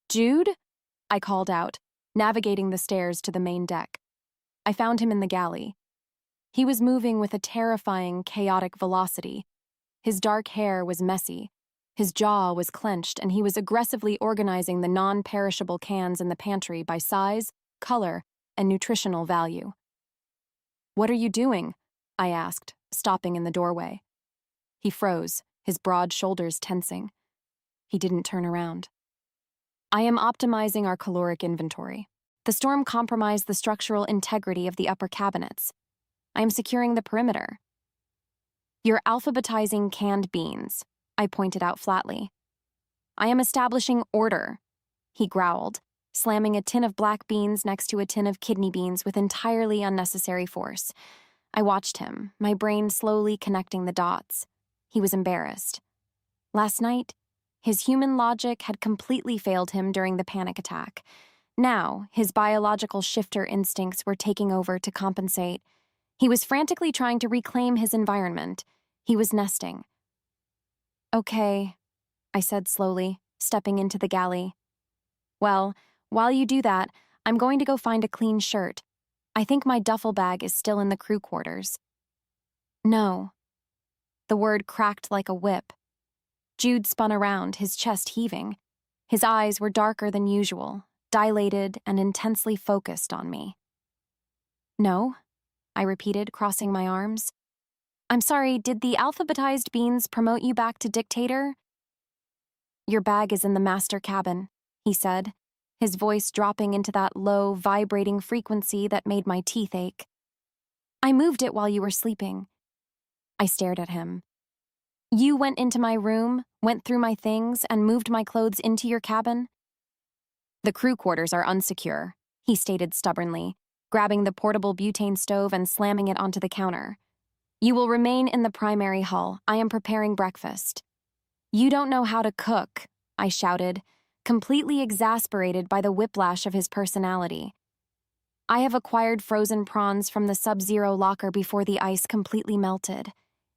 "Jude?" I called out, navigating the stairs to the main deck. I found him in the galley. He was moving with a terrifying, chaotic velocity. His dark hair was messy. His jaw was clenched, and he was aggressively organizing the non-perishable cans in the pantry by size, color, and nutritional value. "What are you doing?" I asked, stopping in the doorway. He froze, his broad shoulders tensing. He didn't turn around. "I am optimizing our caloric inventory. The storm compromised the structural integrity of the upper cabinets. I am securing the perimeter." "You're alphabetizing canned beans," I pointed out flatly. "I am establishing order," he growled, slamming a tin of black beans next to a tin of kidney beans with entirely unnecessary force. I watched him, my brain slowly connecting the dots. He was embarrassed. Last night, his human logic had completely failed him during the panic attack. Now, his biological shifter instincts were taking over to compensate. He was frantically trying to reclaim his environment. He was nesting. "Okay," I said slowly, stepping into the galley. "Well, while you do that, I'm going to go find a clean shirt. I think my duffel bag is still in the crew quarters." "No." The word cracked like a whip. Jude spun around, his chest heaving. His eyes were darker than usual, dilated and intensely focused on me. "No," I repeated, crossing my arms. "I'm sorry, did the alphabetized beans promote you back to dictator?" "Your bag is in the master cabin," he said, his voice dropping into that low, vibrating frequency that made my teeth ache. "I moved it while you were sleeping." I stared at him. "You went into my room, went through my things, and moved my clothes into your cabin?" "The crew quarters are unsecure," he stated stubbornly, grabbing the portable butane stove and slamming it onto the counter. "You will remain in the primary hull. I am preparing breakfast." "You don't know how to cook," I shouted, completely exasperated by the whiplash of his personality. "I have acquired frozen prawns from the sub-zero locker before the ice completely melted,"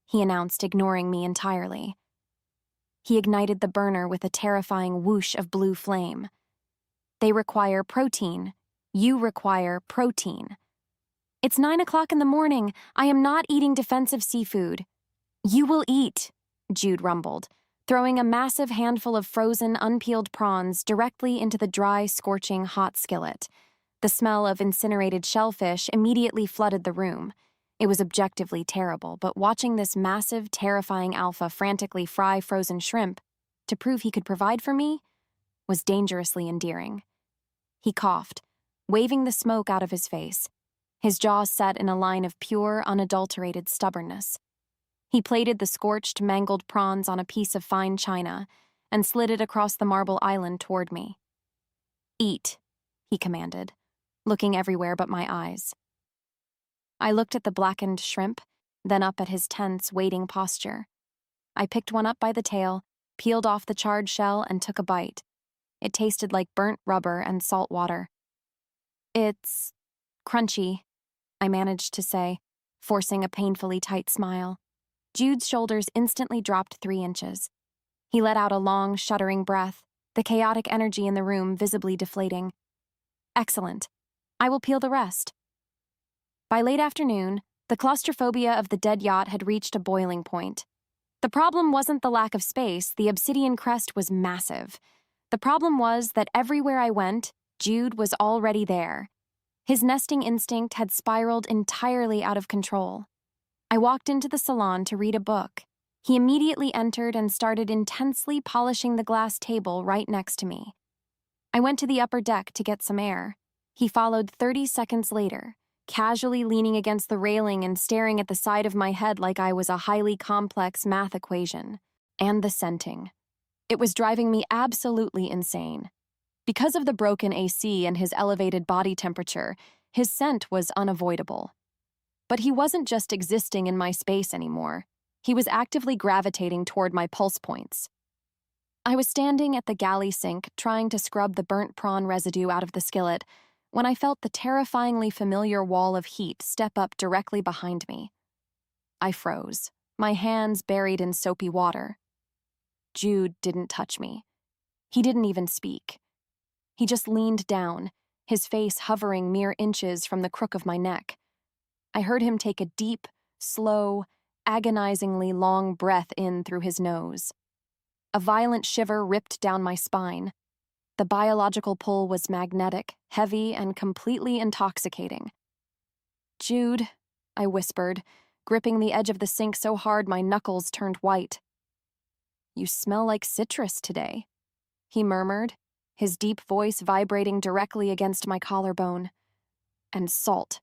he announced, ignoring me entirely. He ignited the burner with a terrifying whoosh of blue flame. "They require protein. You require protein." "It's 9 o'clock in the morning. I am not eating defensive seafood." "You will eat," Jude rumbled, throwing a massive handful of frozen, unpeeled prawns directly into the dry, scorching hot skillet. The smell of incinerated shellfish immediately flooded the room. It was objectively terrible, but watching this massive, terrifying alpha frantically fry frozen shrimp to prove he could provide for me was dangerously endearing. He coughed, waving the smoke out of his face, his jaw set in a line of pure, unadulterated stubbornness. He plated the scorched, mangled prawns on a piece of fine china and slid it across the marble island toward me. "Eat," he commanded, looking everywhere but my eyes. I looked at the blackened shrimp, then up at his tense, waiting posture. I picked one up by the tail, peeled off the charred shell, and took a bite. It tasted like burnt rubber and salt water. "It's crunchy," I managed to say, forcing a painfully tight smile. Jude's shoulders instantly dropped 3 inches. He let out a long, shuddering breath, the chaotic energy in the room visibly deflating. "Excellent. I will peel the rest." By late afternoon, the claustrophobia of the dead yacht had reached a boiling point. The problem wasn't the lack of space, the obsidian crest was massive. The problem was that everywhere I went, Jude was already there. His nesting instinct had spiraled entirely out of control. I walked into the salon to read a book. He immediately entered and started intensely polishing the glass table right next to me. I went to the upper deck to get some air. He followed 30 seconds later, casually leaning against the railing and staring at the side of my head like I was a highly complex math equation. And the scenting. It was driving me absolutely insane. Because of the broken AC and his elevated body temperature, his scent was unavoidable. But he wasn't just existing in my space anymore. He was actively gravitating toward my pulse points. I was standing at the galley sink trying to scrub the burnt prawn residue out of the skillet when I felt the terrifyingly familiar wall of heat step up directly behind me. I froze, my hands buried in soapy water. Jude didn't touch me. He didn't even speak. He just leaned down, his face hovering mere inches from the crook of my neck. I heard him take a deep, slow, agonizingly long breath in through his nose. A violent shiver ripped down my spine. The biological pull was magnetic, heavy, and completely intoxicating. "Jude," I whispered, gripping the edge of the sink so hard my knuckles turned white. "You smell like citrus today," he murmured, his deep voice vibrating directly against my collarbone. "And salt."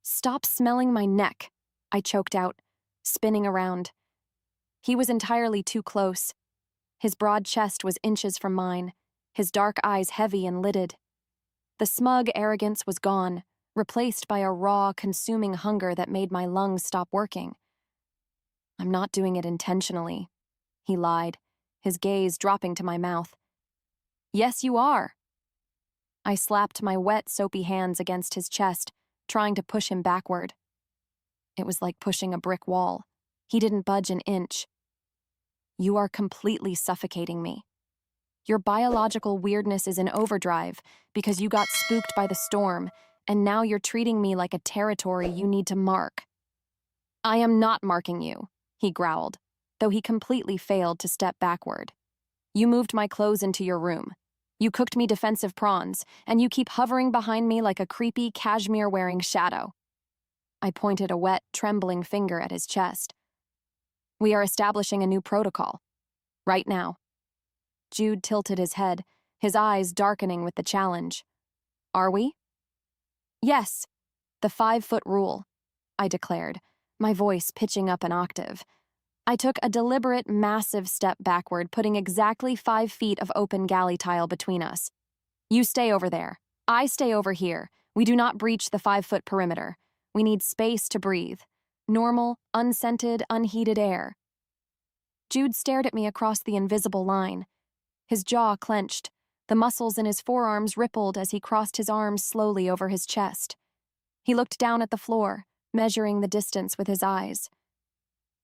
"Stop smelling my neck," I choked out, spinning around. He was entirely too close. His broad chest was inches from mine, his dark eyes heavy and lidded. The smug arrogance was gone, replaced by a raw, consuming hunger that made my lungs stop working. "I'm not doing it intentionally," he lied, his gaze dropping to my mouth. "Yes, you are." I slapped my wet, soapy hands against his chest, trying to push him backward. It was like pushing a brick wall. He didn't budge an inch. "You are completely suffocating me. Your biological weirdness is in overdrive because you got spooked by the storm, and now you're treating me like a territory you need to mark." "I am not marking you," he growled, though he completely failed to step backward. "You moved my clothes into your room. You cooked me defensive prawns, and you keep hovering behind me like a creepy cashmere-wearing shadow." I pointed a wet, trembling finger at his chest. "We are establishing a new protocol. Right now." Jude tilted his head, his eyes darkening with the challenge. "Are we?" "Yes. The 5-foot rule," I declared, my voice pitching up an octave. I took a deliberate, massive step backward, putting exactly 5 feet of open galley tile between us. "You stay over there. I stay over here. We do not breach the 5-foot perimeter. We need space to breathe. Normal, unscented, unheated air." Jude stared at me across the invisible line. His jaw clenched. The muscles in his forearms rippled as he crossed his arms slowly over his chest. He looked down at the floor, measuring the distance with his eyes.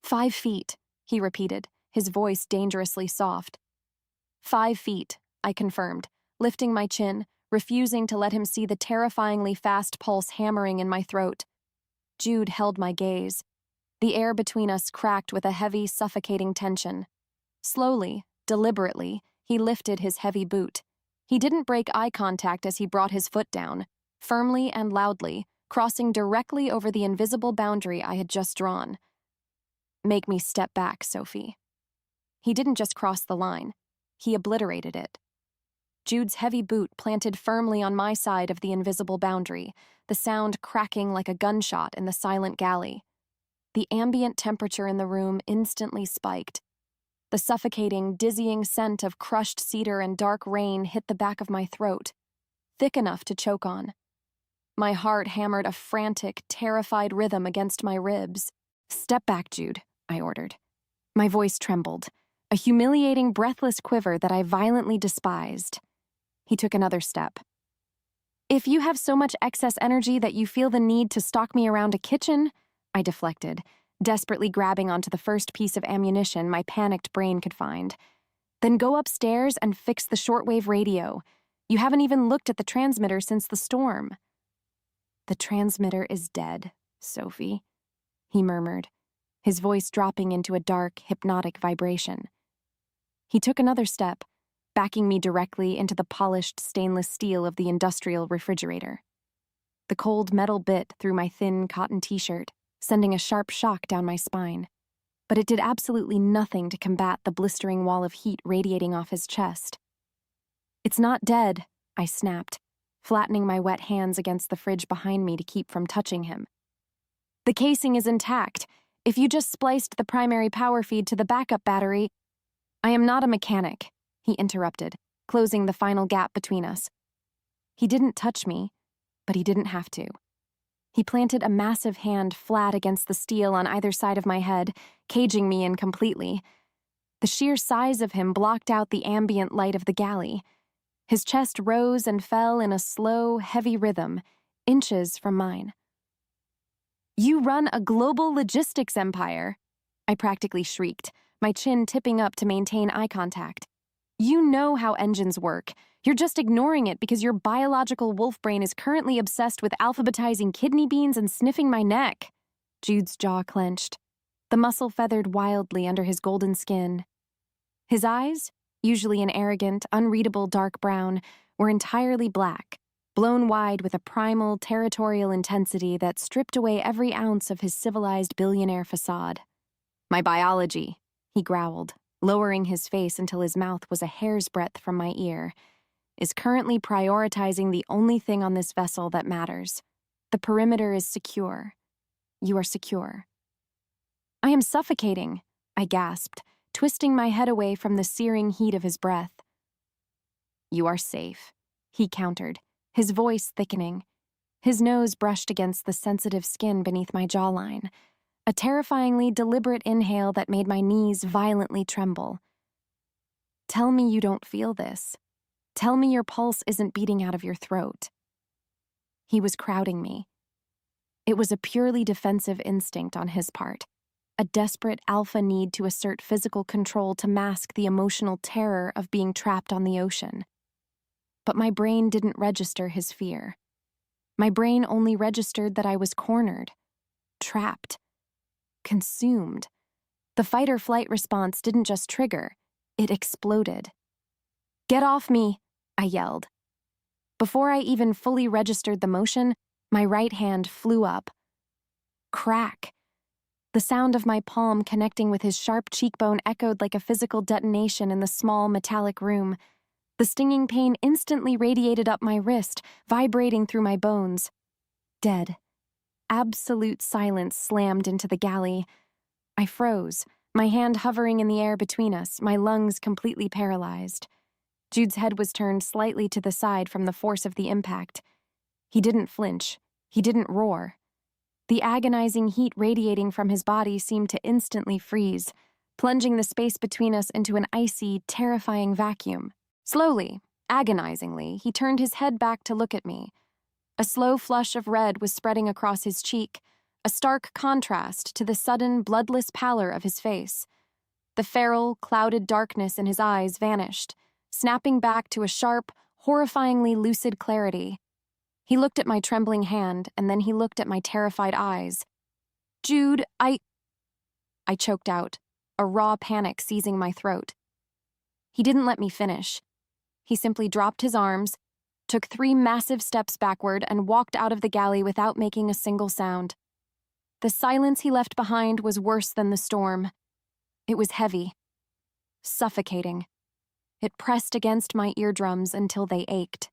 5 feet, he repeated, his voice dangerously soft. 5 feet, I confirmed, lifting my chin, refusing to let him see the terrifyingly fast pulse hammering in my throat. Jude held my gaze. The air between us cracked with a heavy, suffocating tension. Slowly, deliberately, he lifted his heavy boot. He didn't break eye contact as he brought his foot down, firmly and loudly, crossing directly over the invisible boundary I had just drawn. "Make me step back, Sophie." He didn't just cross the line. He obliterated it. Jude's heavy boot planted firmly on my side of the invisible boundary, the sound cracking like a gunshot in the silent galley. The ambient temperature in the room instantly spiked. The suffocating, dizzying scent of crushed cedar and dark rain hit the back of my throat, thick enough to choke on. My heart hammered a frantic, terrified rhythm against my ribs. "Step back, Jude," I ordered. My voice trembled, a humiliating, breathless quiver that I violently despised. He took another step. "If you have so much excess energy that you feel the need to stalk me around a kitchen," I deflected, desperately grabbing onto the first piece of ammunition my panicked brain could find, "then go upstairs and fix the shortwave radio. You haven't even looked at the transmitter since the storm." "The transmitter is dead, Sophie," he murmured, his voice dropping into a dark, hypnotic vibration. He took another step, backing me directly into the polished stainless steel of the industrial refrigerator. The cold metal bit through my thin cotton t-shirt, sending a sharp shock down my spine. But it did absolutely nothing to combat the blistering wall of heat radiating off his chest. It's not dead, I snapped, flattening my wet hands against the fridge behind me to keep from touching him. The casing is intact. If you just spliced the primary power feed to the backup battery— I am not a mechanic, he interrupted, closing the final gap between us. He didn't touch me, but he didn't have to. He planted a massive hand flat against the steel on either side of my head, caging me in completely. The sheer size of him blocked out the ambient light of the galley. His chest rose and fell in a slow, heavy rhythm, inches from mine. You run a global logistics empire, I practically shrieked, my chin tipping up to maintain eye contact. You know how engines work. You're just ignoring it because your biological wolf brain is currently obsessed with alphabetizing kidney beans and sniffing my neck. Jude's jaw clenched. The muscle feathered wildly under his golden skin. His eyes, usually an arrogant, unreadable dark brown, were entirely black, blown wide with a primal, territorial intensity that stripped away every ounce of his civilized billionaire facade. My biology, he growled, lowering his face until his mouth was a hair's breadth from my ear, is currently prioritizing the only thing on this vessel that matters. The perimeter is secure. You are secure. I am suffocating, I gasped, twisting my head away from the searing heat of his breath. You are safe, he countered, his voice thickening. His nose brushed against the sensitive skin beneath my jawline, a terrifyingly deliberate inhale that made my knees violently tremble. Tell me you don't feel this. Tell me your pulse isn't beating out of your throat. He was crowding me. It was a purely defensive instinct on his part, a desperate alpha need to assert physical control to mask the emotional terror of being trapped on the ocean. But my brain didn't register his fear. My brain only registered that I was cornered, trapped, consumed. The fight-or-flight response didn't just trigger, it exploded. Get off me, I yelled. Before I even fully registered the motion, my right hand flew up. Crack. The sound of my palm connecting with his sharp cheekbone echoed like a physical detonation in the small metallic room. The stinging pain instantly radiated up my wrist, vibrating through my bones. Dead. Absolute silence slammed into the galley. I froze, my hand hovering in the air between us, my lungs completely paralyzed. Jude's head was turned slightly to the side from the force of the impact. He didn't flinch. He didn't roar. The agonizing heat radiating from his body seemed to instantly freeze, plunging the space between us into an icy, terrifying vacuum. Slowly, agonizingly, he turned his head back to look at me. A slow flush of red was spreading across his cheek, a stark contrast to the sudden, bloodless pallor of his face. The feral, clouded darkness in his eyes vanished, snapping back to a sharp, horrifyingly lucid clarity. He looked at my trembling hand, and then he looked at my terrified eyes. Jude, I choked out, a raw panic seizing my throat. He didn't let me finish. He simply dropped his arms, took 3 massive steps backward, and walked out of the galley without making a single sound. The silence he left behind was worse than the storm. It was heavy, suffocating. It pressed against my eardrums until they ached.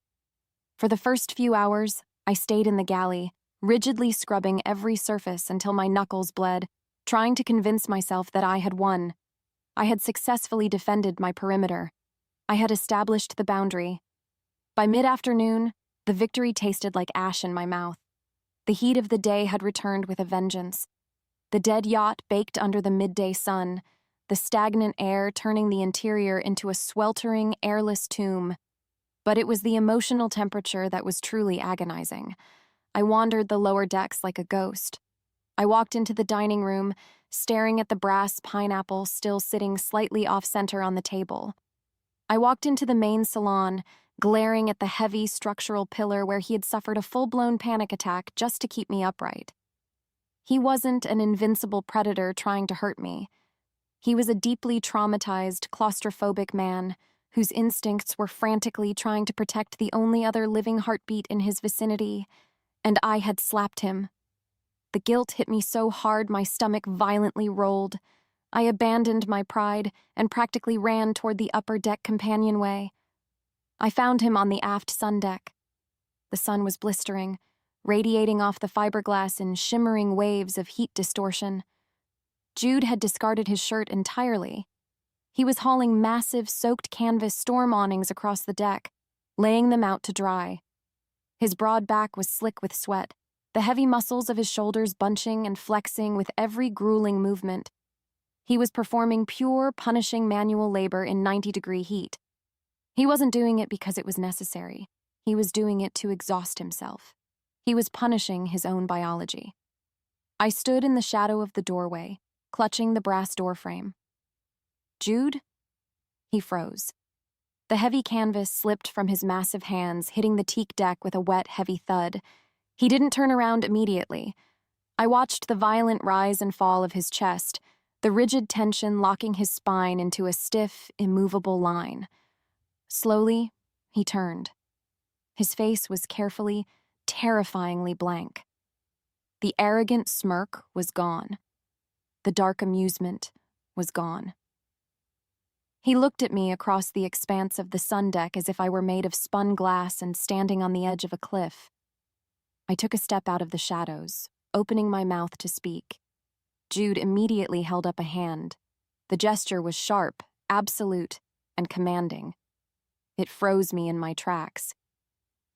For the first few hours, I stayed in the galley, rigidly scrubbing every surface until my knuckles bled, trying to convince myself that I had won. I had successfully defended my perimeter. I had established the boundary. By mid-afternoon, the victory tasted like ash in my mouth. The heat of the day had returned with a vengeance. The dead yacht baked under the midday sun, the stagnant air turning the interior into a sweltering, airless tomb. But it was the emotional temperature that was truly agonizing. I wandered the lower decks like a ghost. I walked into the dining room, staring at the brass pineapple still sitting slightly off-center on the table. I walked into the main salon, glaring at the heavy structural pillar where he had suffered a full-blown panic attack just to keep me upright. He wasn't an invincible predator trying to hurt me. He was a deeply traumatized, claustrophobic man whose instincts were frantically trying to protect the only other living heartbeat in his vicinity, and I had slapped him. The guilt hit me so hard my stomach violently rolled. I abandoned my pride and practically ran toward the upper deck companionway. I found him on the aft sun deck. The sun was blistering, radiating off the fiberglass in shimmering waves of heat distortion. Jude had discarded his shirt entirely. He was hauling massive, soaked canvas storm awnings across the deck, laying them out to dry. His broad back was slick with sweat, the heavy muscles of his shoulders bunching and flexing with every grueling movement. He was performing pure, punishing manual labor in 90-degree heat. He wasn't doing it because it was necessary. He was doing it to exhaust himself. He was punishing his own biology. I stood in the shadow of the doorway, clutching the brass doorframe. Jude? He froze. The heavy canvas slipped from his massive hands, hitting the teak deck with a wet, heavy thud. He didn't turn around immediately. I watched the violent rise and fall of his chest, the rigid tension locking his spine into a stiff, immovable line. Slowly, he turned. His face was carefully, terrifyingly blank. The arrogant smirk was gone. The dark amusement was gone. He looked at me across the expanse of the sun deck as if I were made of spun glass and standing on the edge of a cliff. I took a step out of the shadows, opening my mouth to speak. Jude immediately held up a hand. The gesture was sharp, absolute, and commanding. It froze me in my tracks.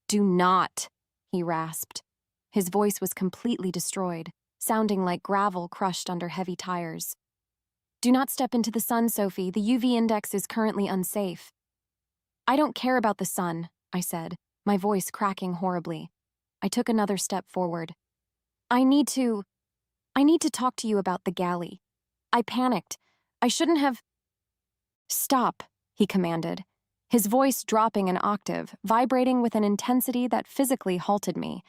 "Do not," he rasped. His voice was completely destroyed, sounding like gravel crushed under heavy tires. "Do not step into the sun, Sophie. The UV index is currently unsafe." "I don't care about the sun," I said, my voice cracking horribly. I took another step forward. I need to talk to you about the galley. I panicked. I shouldn't have." "Stop," he commanded, his voice dropping an octave, vibrating with an intensity that physically halted me.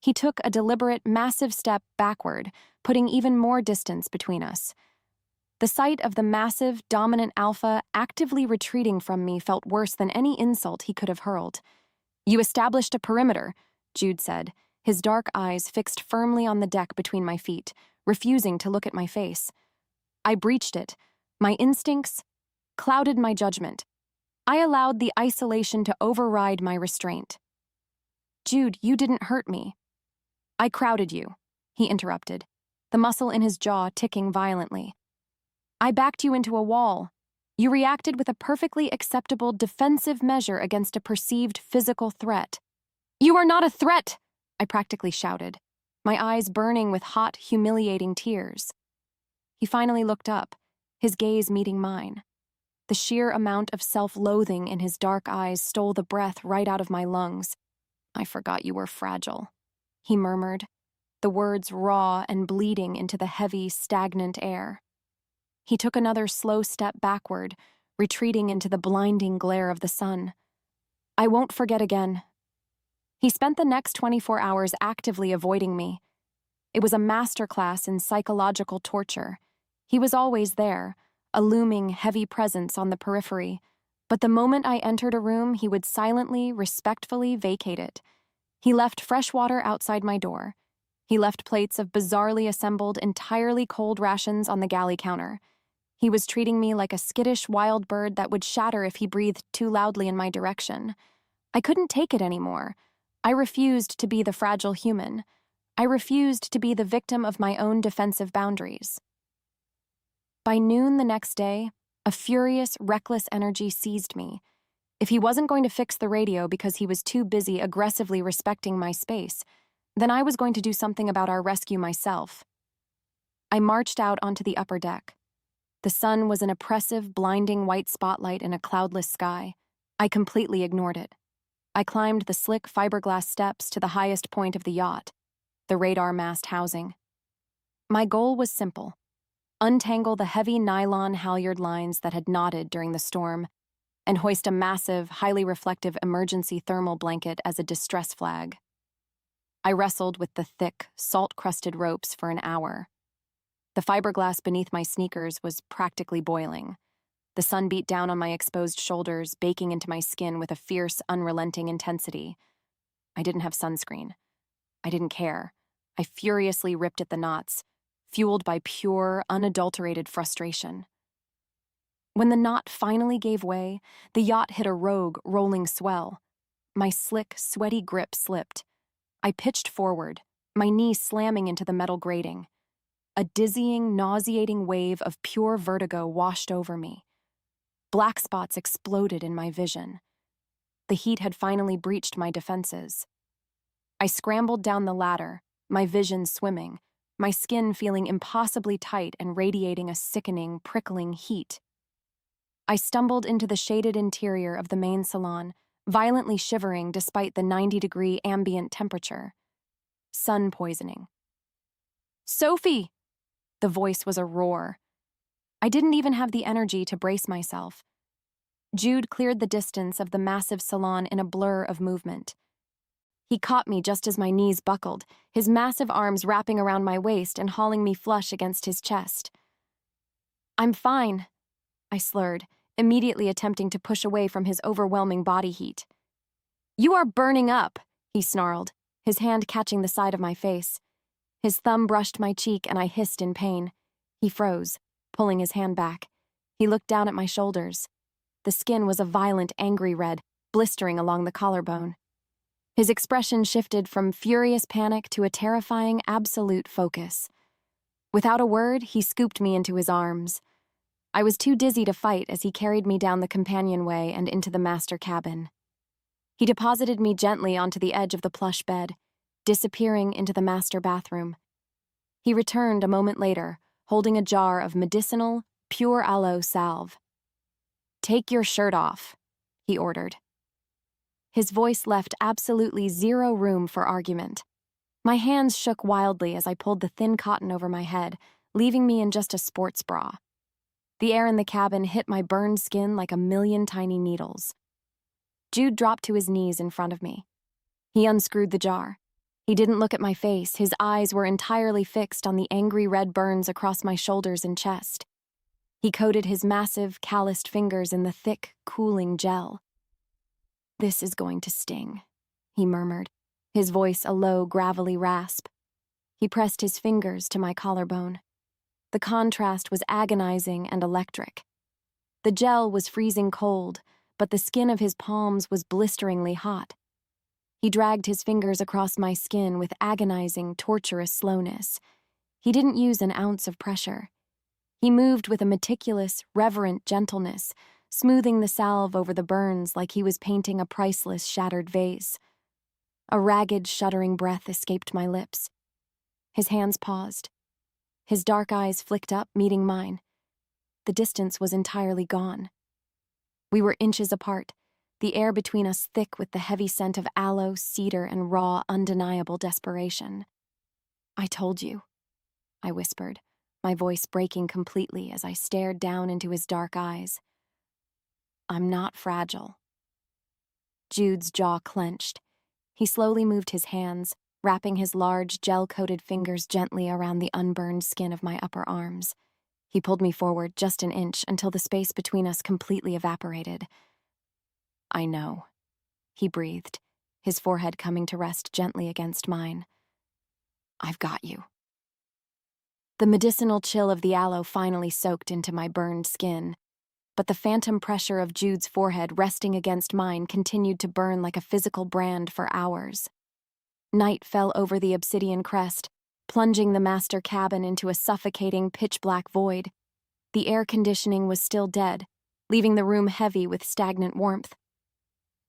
He took a deliberate, massive step backward, putting even more distance between us. The sight of the massive, dominant alpha actively retreating from me felt worse than any insult he could have hurled. "You established a perimeter," Jude said, his dark eyes fixed firmly on the deck between my feet, refusing to look at my face. "I breached it. My instincts clouded my judgment. I allowed the isolation to override my restraint." "Jude, you didn't hurt me." "I crowded you," he interrupted, the muscle in his jaw ticking violently. "I backed you into a wall. You reacted with a perfectly acceptable defensive measure against a perceived physical threat." "You are not a threat!" I practically shouted, my eyes burning with hot, humiliating tears. He finally looked up, his gaze meeting mine. The sheer amount of self-loathing in his dark eyes stole the breath right out of my lungs. "I forgot you were fragile," he murmured, the words raw and bleeding into the heavy, stagnant air. He took another slow step backward, retreating into the blinding glare of the sun. "I won't forget again." He spent the next 24 hours actively avoiding me. It was a masterclass in psychological torture. He was always there, a looming, heavy presence on the periphery, but the moment I entered a room, he would silently, respectfully vacate it. He left fresh water outside my door. He left plates of bizarrely assembled, entirely cold rations on the galley counter. He was treating me like a skittish wild bird that would shatter if he breathed too loudly in my direction. I couldn't take it anymore. I refused to be the fragile human. I refused to be the victim of my own defensive boundaries. By noon the next day, a furious, reckless energy seized me. If he wasn't going to fix the radio because he was too busy aggressively respecting my space, then I was going to do something about our rescue myself. I marched out onto the upper deck. The sun was an oppressive, blinding white spotlight in a cloudless sky. I completely ignored it. I climbed the slick fiberglass steps to the highest point of the yacht, the radar mast housing. My goal was simple: untangle the heavy nylon halyard lines that had knotted during the storm, and hoist a massive, highly reflective emergency thermal blanket as a distress flag. I wrestled with the thick, salt-crusted ropes for an hour. The fiberglass beneath my sneakers was practically boiling. The sun beat down on my exposed shoulders, baking into my skin with a fierce, unrelenting intensity. I didn't have sunscreen. I didn't care. I furiously ripped at the knots, fueled by pure, unadulterated frustration. When the knot finally gave way, the yacht hit a rogue, rolling swell. My slick, sweaty grip slipped. I pitched forward, my knee slamming into the metal grating. A dizzying, nauseating wave of pure vertigo washed over me. Black spots exploded in my vision. The heat had finally breached my defenses. I scrambled down the ladder, my vision swimming, my skin feeling impossibly tight and radiating a sickening, prickling heat. I stumbled into the shaded interior of the main salon, violently shivering despite the 90-degree ambient temperature. Sun poisoning. "Sophie!" The voice was a roar. I didn't even have the energy to brace myself. Jude cleared the distance of the massive salon in a blur of movement. He caught me just as my knees buckled, his massive arms wrapping around my waist and hauling me flush against his chest. "I'm fine," I slurred, immediately attempting to push away from his overwhelming body heat. "You are burning up," he snarled, his hand catching the side of my face. His thumb brushed my cheek and I hissed in pain. He froze, pulling his hand back. He looked down at my shoulders. The skin was a violent, angry red, blistering along the collarbone. His expression shifted from furious panic to a terrifying, absolute focus. Without a word, he scooped me into his arms. I was too dizzy to fight as he carried me down the companionway and into the master cabin. He deposited me gently onto the edge of the plush bed, disappearing into the master bathroom. He returned a moment later, holding a jar of medicinal, pure aloe salve. "Take your shirt off," he ordered. His voice left absolutely zero room for argument. My hands shook wildly as I pulled the thin cotton over my head, leaving me in just a sports bra. The air in the cabin hit my burned skin like a million tiny needles. Jude dropped to his knees in front of me. He unscrewed the jar. He didn't look at my face. His eyes were entirely fixed on the angry red burns across my shoulders and chest. He coated his massive, calloused fingers in the thick, cooling gel. "This is going to sting," he murmured, his voice a low, gravelly rasp. He pressed his fingers to my collarbone. The contrast was agonizing and electric. The gel was freezing cold, but the skin of his palms was blisteringly hot. He dragged his fingers across my skin with agonizing, torturous slowness. He didn't use an ounce of pressure. He moved with a meticulous, reverent gentleness, smoothing the salve over the burns like he was painting a priceless, shattered vase. A ragged, shuddering breath escaped my lips. His hands paused. His dark eyes flicked up, meeting mine. The distance was entirely gone. We were inches apart, the air between us thick with the heavy scent of aloe, cedar, and raw, undeniable desperation. "I told you," I whispered, my voice breaking completely as I stared down into his dark eyes. "I'm not fragile." Jude's jaw clenched. He slowly moved his hands, wrapping his large, gel-coated fingers gently around the unburned skin of my upper arms. He pulled me forward just an inch until the space between us completely evaporated. "I know," he breathed, his forehead coming to rest gently against mine. "I've got you." The medicinal chill of the aloe finally soaked into my burned skin, but the phantom pressure of Jude's forehead resting against mine continued to burn like a physical brand for hours. Night fell over the obsidian crest, plunging the master cabin into a suffocating, pitch-black void. The air conditioning was still dead, leaving the room heavy with stagnant warmth.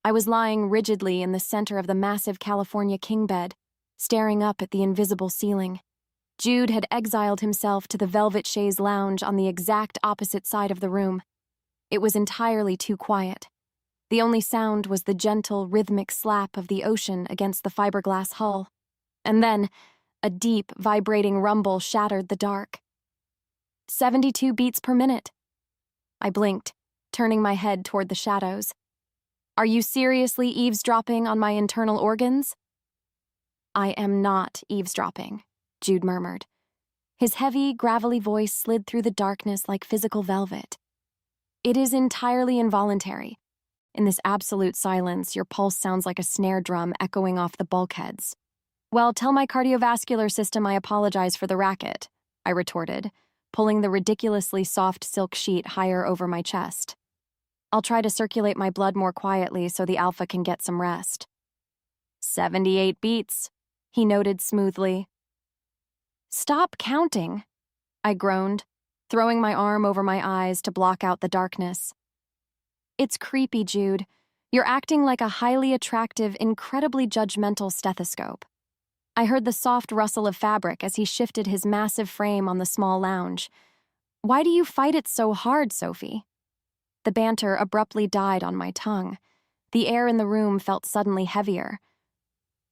I was lying rigidly in the center of the massive California king bed, staring up at the invisible ceiling. Jude had exiled himself to the velvet chaise lounge on the exact opposite side of the room. It was entirely too quiet. The only sound was the gentle, rhythmic slap of the ocean against the fiberglass hull. And then, a deep, vibrating rumble shattered the dark. 72 beats per minute. I blinked, turning my head toward the shadows. "Are you seriously eavesdropping on my internal organs?" "I am not eavesdropping," Jude murmured. His heavy, gravelly voice slid through the darkness like physical velvet. "It is entirely involuntary. In this absolute silence, your pulse sounds like a snare drum echoing off the bulkheads." "Well, tell my cardiovascular system I apologize for the racket," I retorted, pulling the ridiculously soft silk sheet higher over my chest. I'll try to circulate my blood more quietly so the alpha can get some rest. 78 beats, he noted smoothly. Stop counting, I groaned, throwing my arm over my eyes to block out the darkness. It's creepy, Jude. You're acting like a highly attractive, incredibly judgmental stethoscope. I heard the soft rustle of fabric as he shifted his massive frame on the small lounge. Why do you fight it so hard, Sophie? The banter abruptly died on my tongue. The air in the room felt suddenly heavier.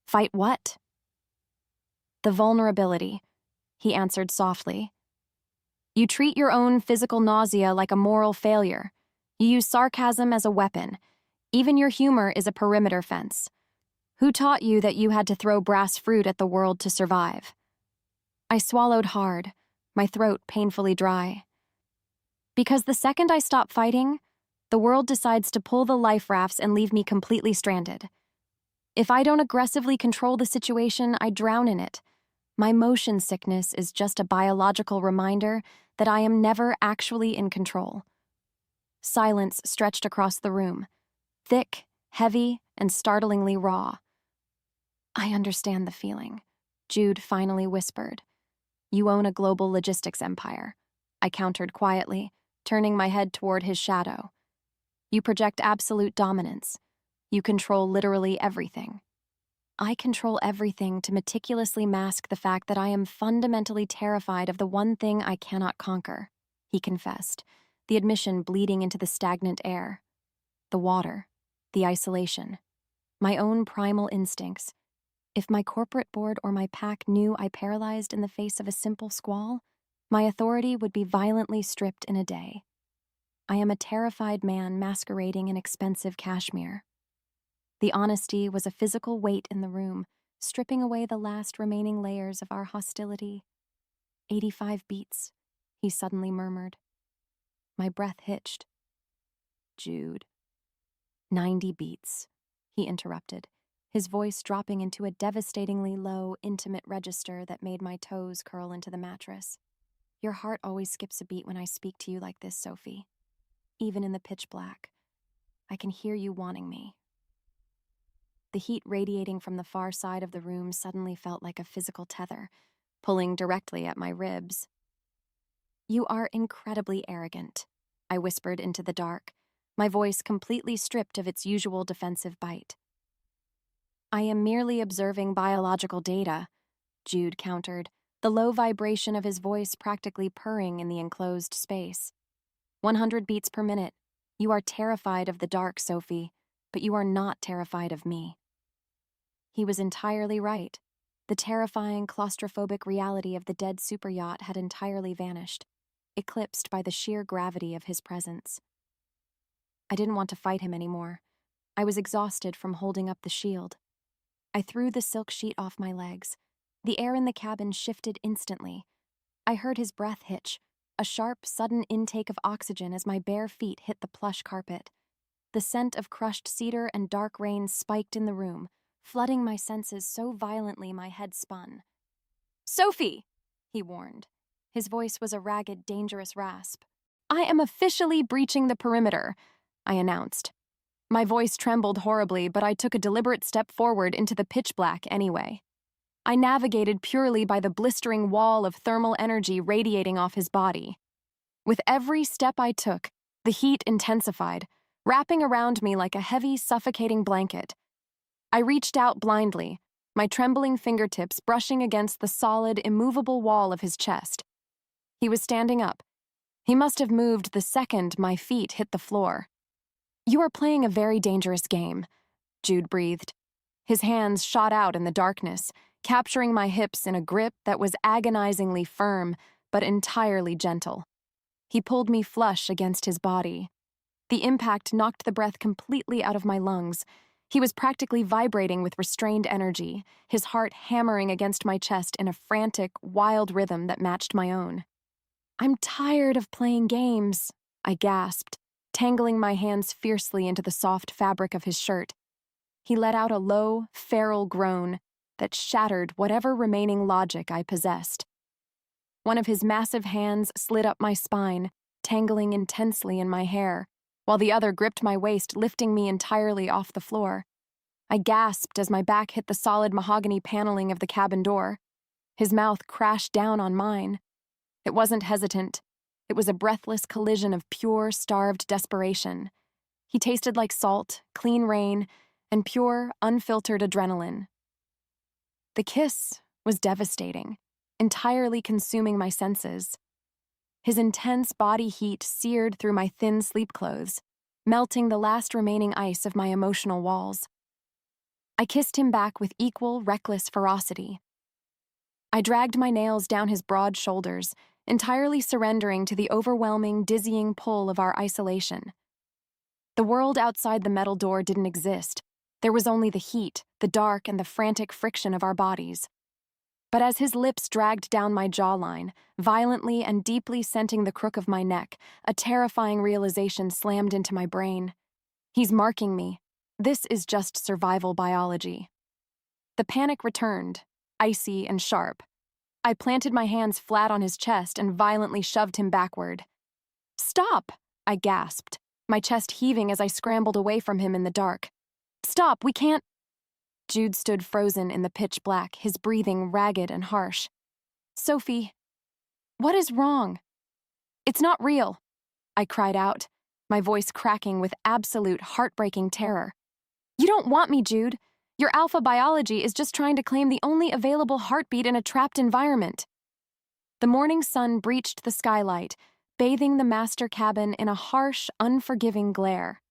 Fight what? The vulnerability, he answered softly. You treat your own physical nausea like a moral failure. You use sarcasm as a weapon. Even your humor is a perimeter fence. Who taught you that you had to throw brass fruit at the world to survive? I swallowed hard, my throat painfully dry. Because the second I stop fighting, the world decides to pull the life rafts and leave me completely stranded. If I don't aggressively control the situation, I drown in it. My motion sickness is just a biological reminder that I am never actually in control. Silence stretched across the room, thick, heavy, and startlingly raw. I understand the feeling, Jude finally whispered. You own a global logistics empire, I countered quietly, turning my head toward his shadow. You project absolute dominance. You control literally everything. I control everything to meticulously mask the fact that I am fundamentally terrified of the one thing I cannot conquer, he confessed, the admission bleeding into the stagnant air. The water, the isolation, my own primal instincts. If my corporate board or my pack knew I paralyzed in the face of a simple squall, my authority would be violently stripped in a day. I am a terrified man masquerading in expensive cashmere. The honesty was a physical weight in the room, stripping away the last remaining layers of our hostility. 85 beats, he suddenly murmured. My breath hitched. Jude. 90 beats, he interrupted, his voice dropping into a devastatingly low, intimate register that made my toes curl into the mattress. Your heart always skips a beat when I speak to you like this, Sophie. Even in the pitch black, I can hear you wanting me. The heat radiating from the far side of the room suddenly felt like a physical tether, pulling directly at my ribs. You are incredibly arrogant, I whispered into the dark, my voice completely stripped of its usual defensive bite. I am merely observing biological data, Jude countered, the low vibration of his voice practically purring in the enclosed space. 100 beats per minute. You are terrified of the dark, Sophie, but you are not terrified of me. He was entirely right. The terrifying, claustrophobic reality of the dead superyacht had entirely vanished, eclipsed by the sheer gravity of his presence. I didn't want to fight him anymore. I was exhausted from holding up the shield. I threw the silk sheet off my legs. The air in the cabin shifted instantly. I heard his breath hitch, a sharp, sudden intake of oxygen as my bare feet hit the plush carpet. The scent of crushed cedar and dark rain spiked in the room, flooding my senses so violently my head spun. Sophie, he warned. His voice was a ragged, dangerous rasp. I am officially breaching the perimeter, I announced. My voice trembled horribly, but I took a deliberate step forward into the pitch black anyway. I navigated purely by the blistering wall of thermal energy radiating off his body. With every step I took, the heat intensified, wrapping around me like a heavy, suffocating blanket. I reached out blindly, my trembling fingertips brushing against the solid, immovable wall of his chest. He was standing up. He must have moved the second my feet hit the floor. You are playing a very dangerous game, Jude breathed. His hands shot out in the darkness, capturing my hips in a grip that was agonizingly firm, but entirely gentle. He pulled me flush against his body. The impact knocked the breath completely out of my lungs. He was practically vibrating with restrained energy, his heart hammering against my chest in a frantic, wild rhythm that matched my own. I'm tired of playing games, I gasped, tangling my hands fiercely into the soft fabric of his shirt. He let out a low, feral groan that shattered whatever remaining logic I possessed. One of his massive hands slid up my spine, tangling intensely in my hair, while the other gripped my waist, lifting me entirely off the floor. I gasped as my back hit the solid mahogany paneling of the cabin door. His mouth crashed down on mine. It wasn't hesitant. It was a breathless collision of pure, starved desperation. He tasted like salt, clean rain, and pure, unfiltered adrenaline. The kiss was devastating, entirely consuming my senses. His intense body heat seared through my thin sleep clothes, melting the last remaining ice of my emotional walls. I kissed him back with equal, reckless ferocity. I dragged my nails down his broad shoulders, entirely surrendering to the overwhelming, dizzying pull of our isolation. The world outside the metal door didn't exist. There was only the heat, the dark, and the frantic friction of our bodies. But as his lips dragged down my jawline, violently and deeply scenting the crook of my neck, a terrifying realization slammed into my brain. He's marking me. This is just survival biology. The panic returned, icy and sharp. I planted my hands flat on his chest and violently shoved him backward. "Stop!" I gasped, my chest heaving as I scrambled away from him in the dark. "Stop, we can't—" Jude stood frozen in the pitch black, his breathing ragged and harsh. "Sophie, what is wrong?" "It's not real," I cried out, my voice cracking with absolute heartbreaking terror. "You don't want me, Jude. Your alpha biology is just trying to claim the only available heartbeat in a trapped environment." The morning sun breached the skylight, bathing the master cabin in a harsh, unforgiving glare.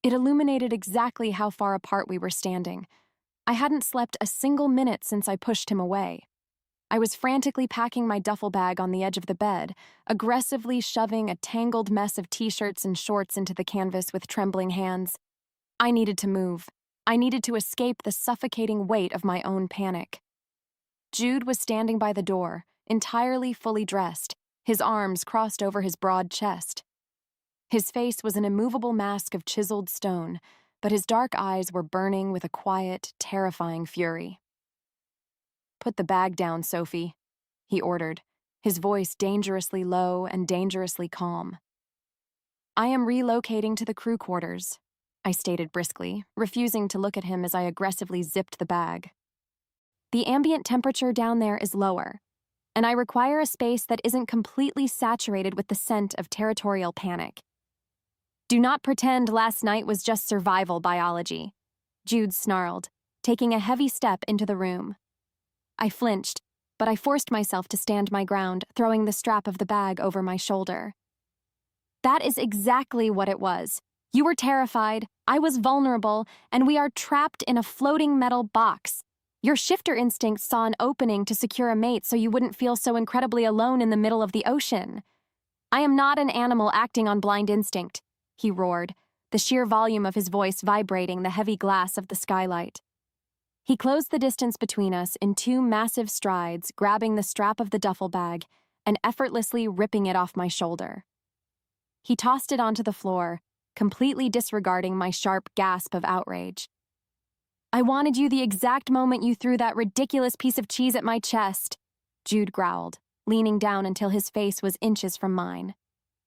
It illuminated exactly how far apart we were standing. I hadn't slept a single minute since I pushed him away. I was frantically packing my duffel bag on the edge of the bed, aggressively shoving a tangled mess of t-shirts and shorts into the canvas with trembling hands. I needed to move. I needed to escape the suffocating weight of my own panic. Jude was standing by the door, entirely fully dressed, his arms crossed over his broad chest. His face was an immovable mask of chiseled stone, but his dark eyes were burning with a quiet, terrifying fury. "Put the bag down, Sophie," he ordered, his voice dangerously low and dangerously calm. "I am relocating to the crew quarters," I stated briskly, refusing to look at him as I aggressively zipped the bag. "The ambient temperature down there is lower, and I require a space that isn't completely saturated with the scent of territorial panic. Do not pretend last night was just survival biology," Jude snarled, taking a heavy step into the room. I flinched, but I forced myself to stand my ground, throwing the strap of the bag over my shoulder. "That is exactly what it was. You were terrified, I was vulnerable, and we are trapped in a floating metal box. Your shifter instinct saw an opening to secure a mate so you wouldn't feel so incredibly alone in the middle of the ocean. I am not an animal acting on blind instinct," he roared, the sheer volume of his voice vibrating the heavy glass of the skylight. He closed the distance between us in 2 massive strides, grabbing the strap of the duffel bag and effortlessly ripping it off my shoulder. He tossed it onto the floor, completely disregarding my sharp gasp of outrage. "I wanted you the exact moment you threw that ridiculous piece of cheese at my chest," Jude growled, leaning down until his face was inches from mine.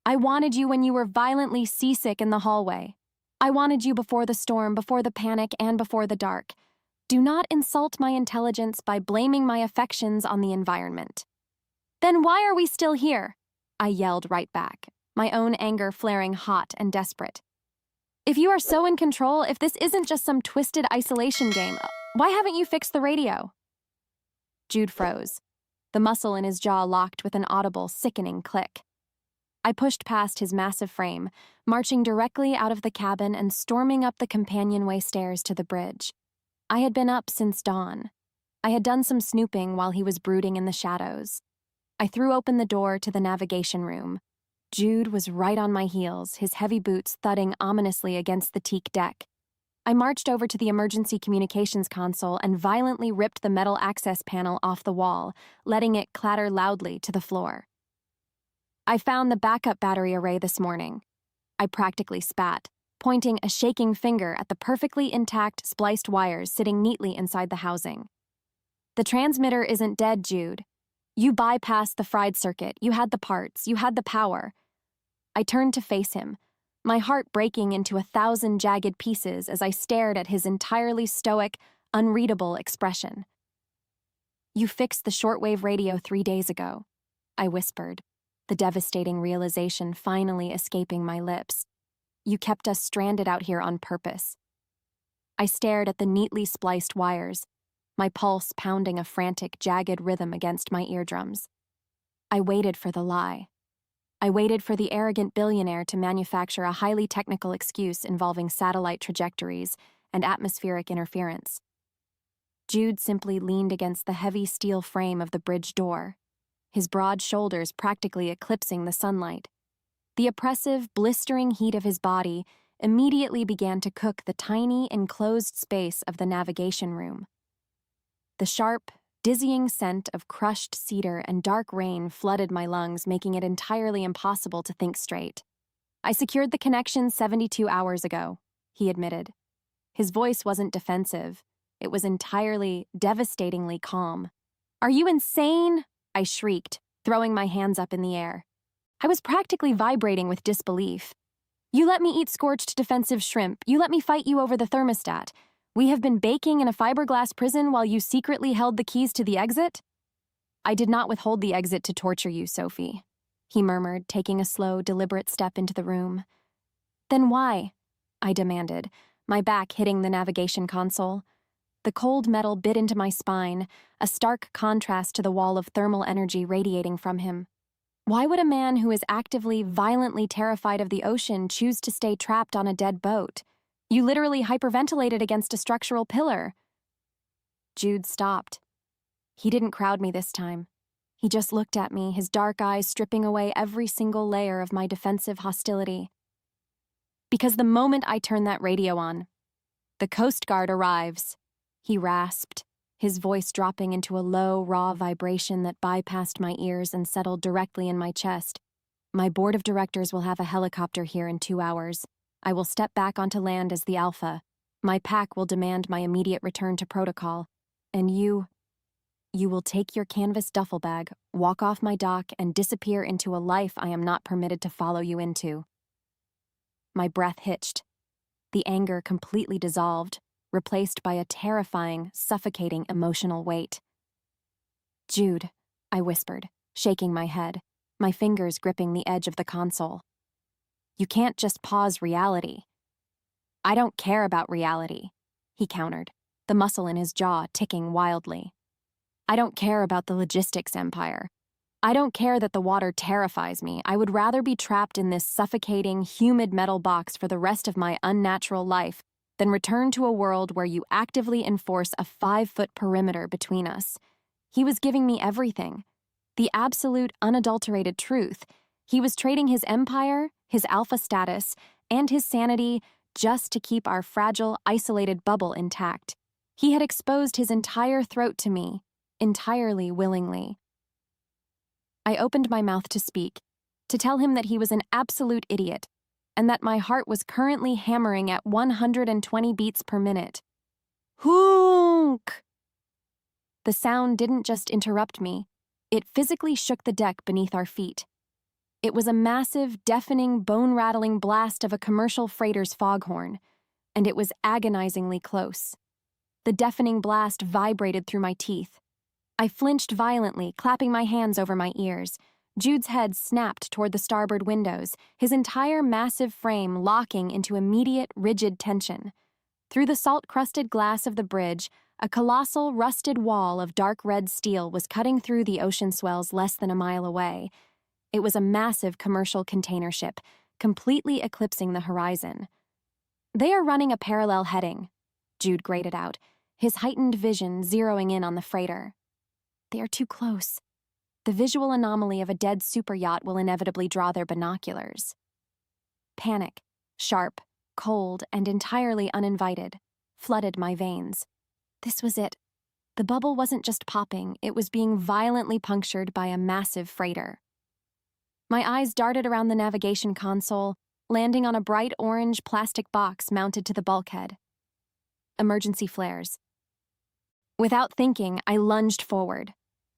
"I wanted you when you were violently seasick in the hallway. I wanted you before the storm, before the panic, and before the dark. Do not insult my intelligence by blaming my affections on the environment." "Then why are we still here?" I yelled right back, my own anger flaring hot and desperate. "If you are so in control, if this isn't just some twisted isolation game, why haven't you fixed the radio?" Jude froze, the muscle in his jaw locked with an audible, sickening click. I pushed past his massive frame, marching directly out of the cabin and storming up the companionway stairs to the bridge. I had been up since dawn. I had done some snooping while he was brooding in the shadows. I threw open the door to the navigation room. Jude was right on my heels, his heavy boots thudding ominously against the teak deck. I marched over to the emergency communications console and violently ripped the metal access panel off the wall, letting it clatter loudly to the floor. "I found the backup battery array this morning," I practically spat, pointing a shaking finger at the perfectly intact spliced wires sitting neatly inside the housing. "The transmitter isn't dead, Jude. You bypassed the fried circuit. You had the parts. You had the power. I turned to face him, my heart breaking into 1,000 jagged pieces as I stared at his entirely stoic, unreadable expression. You fixed the shortwave radio 3 days ago, I whispered, the devastating realization finally escaping my lips. You kept us stranded out here on purpose. I stared at the neatly spliced wires, my pulse pounding a frantic, jagged rhythm against my eardrums. I waited for the lie. I waited for the arrogant billionaire to manufacture a highly technical excuse involving satellite trajectories and atmospheric interference. Jude simply leaned against the heavy steel frame of the bridge door, his broad shoulders practically eclipsing the sunlight. The oppressive, blistering heat of his body immediately began to cook the tiny, enclosed space of the navigation room. The sharp, dizzying scent of crushed cedar and dark rain flooded my lungs, making it entirely impossible to think straight. I secured the connection 72 hours ago, he admitted. His voice wasn't defensive. It was entirely, devastatingly calm. Are you insane? I shrieked, throwing my hands up in the air. I was practically vibrating with disbelief. You let me eat scorched defensive shrimp. You let me fight you over the thermostat. We have been baking in a fiberglass prison while you secretly held the keys to the exit? I did not withhold the exit to torture you, Sophie, he murmured, taking a slow, deliberate step into the room. Then why? I demanded, my back hitting the navigation console. The cold metal bit into my spine, a stark contrast to the wall of thermal energy radiating from him. Why would a man who is actively, violently terrified of the ocean choose to stay trapped on a dead boat? You literally hyperventilated against a structural pillar. Jude stopped. He didn't crowd me this time. He just looked at me, his dark eyes stripping away every single layer of my defensive hostility. Because the moment I turn that radio on, the Coast Guard arrives, he rasped, his voice dropping into a low, raw vibration that bypassed my ears and settled directly in my chest. My board of directors will have a helicopter here in 2 hours. I will step back onto land as the Alpha. My pack will demand my immediate return to protocol. And you will take your canvas duffel bag, walk off my dock, and disappear into a life I am not permitted to follow you into. My breath hitched. The anger completely dissolved, replaced by a terrifying, suffocating emotional weight. Jude, I whispered, shaking my head, my fingers gripping the edge of the console. You can't just pause reality. I don't care about reality, he countered, the muscle in his jaw ticking wildly. I don't care about the logistics empire. I don't care that the water terrifies me. I would rather be trapped in this suffocating, humid metal box for the rest of my unnatural life than return to a world where you actively enforce a 5-foot perimeter between us. He was giving me everything. The absolute, unadulterated truth. He was trading his empire, his alpha status, and his sanity just to keep our fragile, isolated bubble intact. He had exposed his entire throat to me, entirely willingly. I opened my mouth to speak, to tell him that he was an absolute idiot, and that my heart was currently hammering at 120 beats per minute. Honk! The sound didn't just interrupt me, it physically shook the deck beneath our feet. It was a massive, deafening, bone-rattling blast of a commercial freighter's foghorn, and it was agonizingly close. The deafening blast vibrated through my teeth. I flinched violently, clapping my hands over my ears. Jude's head snapped toward the starboard windows, his entire massive frame locking into immediate, rigid tension. Through the salt-crusted glass of the bridge, a colossal, rusted wall of dark red steel was cutting through the ocean swells less than a mile away. It was a massive commercial container ship, completely eclipsing the horizon. They are running a parallel heading, Jude grated out, his heightened vision zeroing in on the freighter. They are too close. The visual anomaly of a dead superyacht will inevitably draw their binoculars. Panic, sharp, cold, and entirely uninvited, flooded my veins. This was it. The bubble wasn't just popping, it was being violently punctured by a massive freighter. My eyes darted around the navigation console, landing on a bright orange plastic box mounted to the bulkhead. Emergency flares. Without thinking, I lunged forward.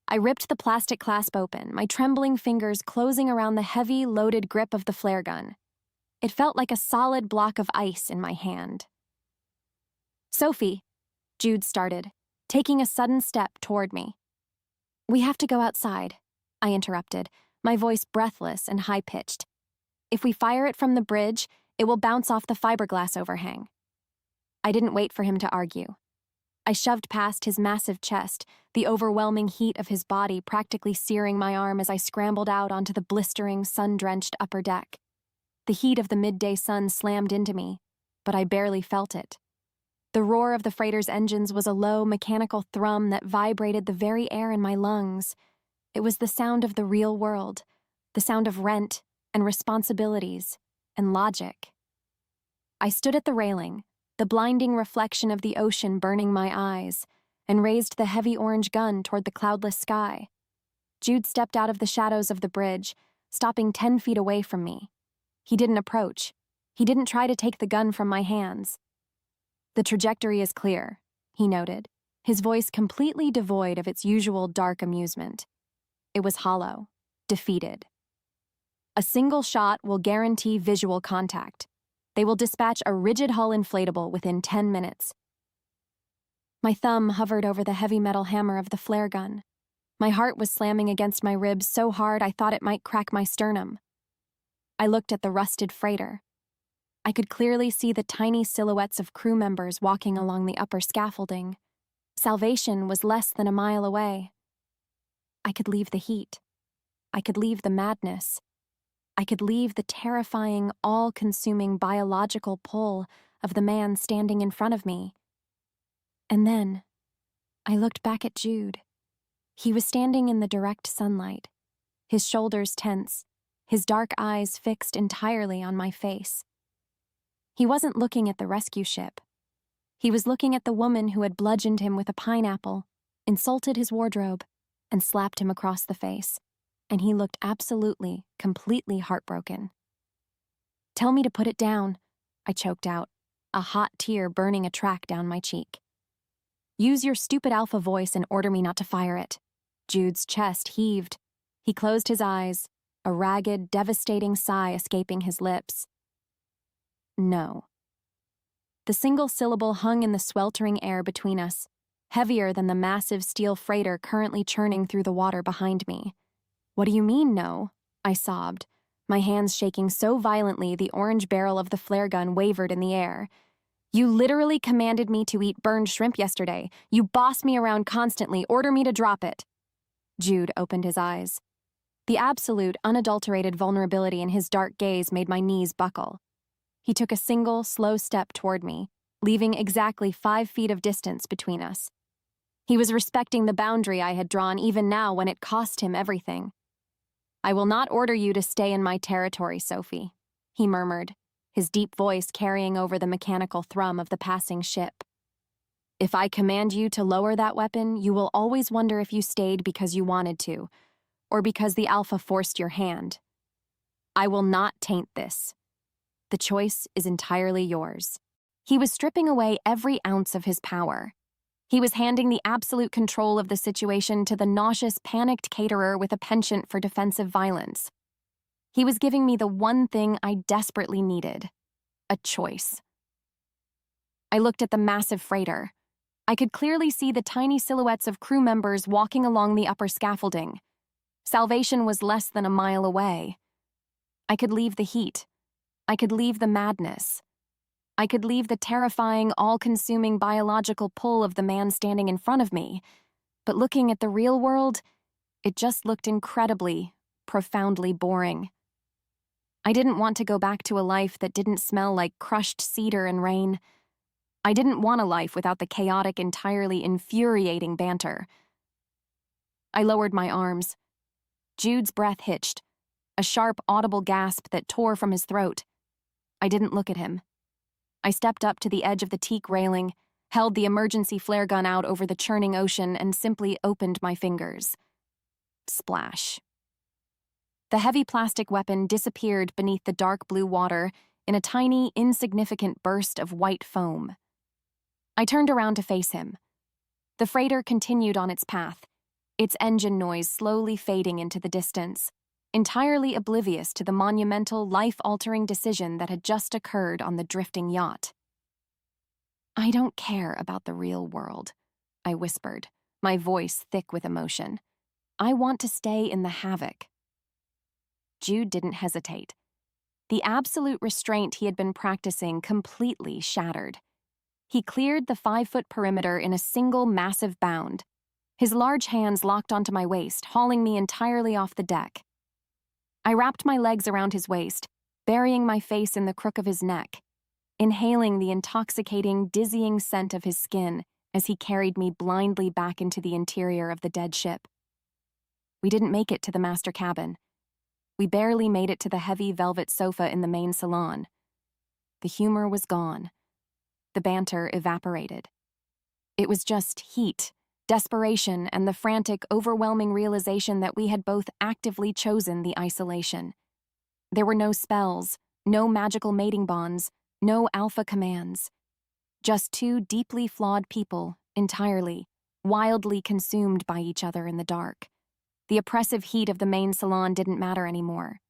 I ripped the plastic clasp open, my trembling fingers closing around the heavy, loaded grip of the flare gun. It felt like a solid block of ice in my hand. "Sophie," Jude started, taking a sudden step toward me. "We have to go outside," I interrupted, my voice breathless and high-pitched. "If we fire it from the bridge, it will bounce off the fiberglass overhang." I didn't wait for him to argue. I shoved past his massive chest, the overwhelming heat of his body practically searing my arm as I scrambled out onto the blistering, sun-drenched upper deck. The heat of the midday sun slammed into me, but I barely felt it. The roar of the freighter's engines was a low, mechanical thrum that vibrated the very air in my lungs. It was the sound of the real world, the sound of rent and responsibilities and logic. I stood at the railing, the blinding reflection of the ocean burning my eyes, and raised the heavy orange gun toward the cloudless sky. Jude stepped out of the shadows of the bridge, stopping 10 feet away from me. He didn't approach. He didn't try to take the gun from my hands. "The trajectory is clear," he noted, his voice completely devoid of its usual dark amusement. It was hollow, defeated. "A single shot will guarantee visual contact. They will dispatch a rigid hull inflatable within 10 minutes. My thumb hovered over the heavy metal hammer of the flare gun. My heart was slamming against my ribs so hard I thought it might crack my sternum. I looked at the rusted freighter. I could clearly see the tiny silhouettes of crew members walking along the upper scaffolding. Salvation was less than a mile away. I could leave the heat. I could leave the madness. I could leave the terrifying, all-consuming biological pull of the man standing in front of me. And then, I looked back at Jude. He was standing in the direct sunlight, his shoulders tense, his dark eyes fixed entirely on my face. He wasn't looking at the rescue ship. He was looking at the woman who had bludgeoned him with a pineapple, insulted his wardrobe, and slapped him across the face. And he looked absolutely, completely heartbroken. "Tell me to put it down," I choked out, a hot tear burning a track down my cheek. "Use your stupid alpha voice and order me not to fire it." Jude's chest heaved. He closed his eyes, a ragged, devastating sigh escaping his lips. "No." The single syllable hung in the sweltering air between us, heavier than the massive steel freighter currently churning through the water behind me. "What do you mean, no?" I sobbed, my hands shaking so violently the orange barrel of the flare gun wavered in the air. "You literally commanded me to eat burned shrimp yesterday. You boss me around constantly. Order me to drop it." Jude opened his eyes. The absolute, unadulterated vulnerability in his dark gaze made my knees buckle. He took a single, slow step toward me, leaving exactly 5 feet of distance between us. He was respecting the boundary I had drawn even now when it cost him everything. "I will not order you to stay in my territory, Sophie," he murmured, his deep voice carrying over the mechanical thrum of the passing ship. "If I command you to lower that weapon, you will always wonder if you stayed because you wanted to, or because the Alpha forced your hand. I will not taint this. The choice is entirely yours." He was stripping away every ounce of his power. He was handing the absolute control of the situation to the nauseous, panicked caterer with a penchant for defensive violence. He was giving me the one thing I desperately needed: a choice. I looked at the massive freighter. I could clearly see the tiny silhouettes of crew members walking along the upper scaffolding. Salvation was less than a mile away. I could leave the heat. I could leave the madness. I could leave the terrifying, all-consuming biological pull of the man standing in front of me, but looking at the real world, it just looked incredibly, profoundly boring. I didn't want to go back to a life that didn't smell like crushed cedar and rain. I didn't want a life without the chaotic, entirely infuriating banter. I lowered my arms. Jude's breath hitched, a sharp, audible gasp that tore from his throat. I didn't look at him. I stepped up to the edge of the teak railing, held the emergency flare gun out over the churning ocean, and simply opened my fingers. Splash. The heavy plastic weapon disappeared beneath the dark blue water in a tiny, insignificant burst of white foam. I turned around to face him. The freighter continued on its path, its engine noise slowly fading into the distance, entirely oblivious to the monumental, life-altering decision that had just occurred on the drifting yacht. "I don't care about the real world," I whispered, my voice thick with emotion. "I want to stay in the Havoc." Jude didn't hesitate. The absolute restraint he had been practicing completely shattered. He cleared the 5-foot perimeter in a single massive bound. His large hands locked onto my waist, hauling me entirely off the deck. I wrapped my legs around his waist, burying my face in the crook of his neck, inhaling the intoxicating, dizzying scent of his skin as he carried me blindly back into the interior of the dead ship. We didn't make it to the master cabin. We barely made it to the heavy velvet sofa in the main salon. The humor was gone. The banter evaporated. It was just heat, desperation, and the frantic, overwhelming realization that we had both actively chosen the isolation. There were no spells, no magical mating bonds, no alpha commands. Just two deeply flawed people, entirely, wildly consumed by each other in the dark. The oppressive heat of the main salon didn't matter anymore.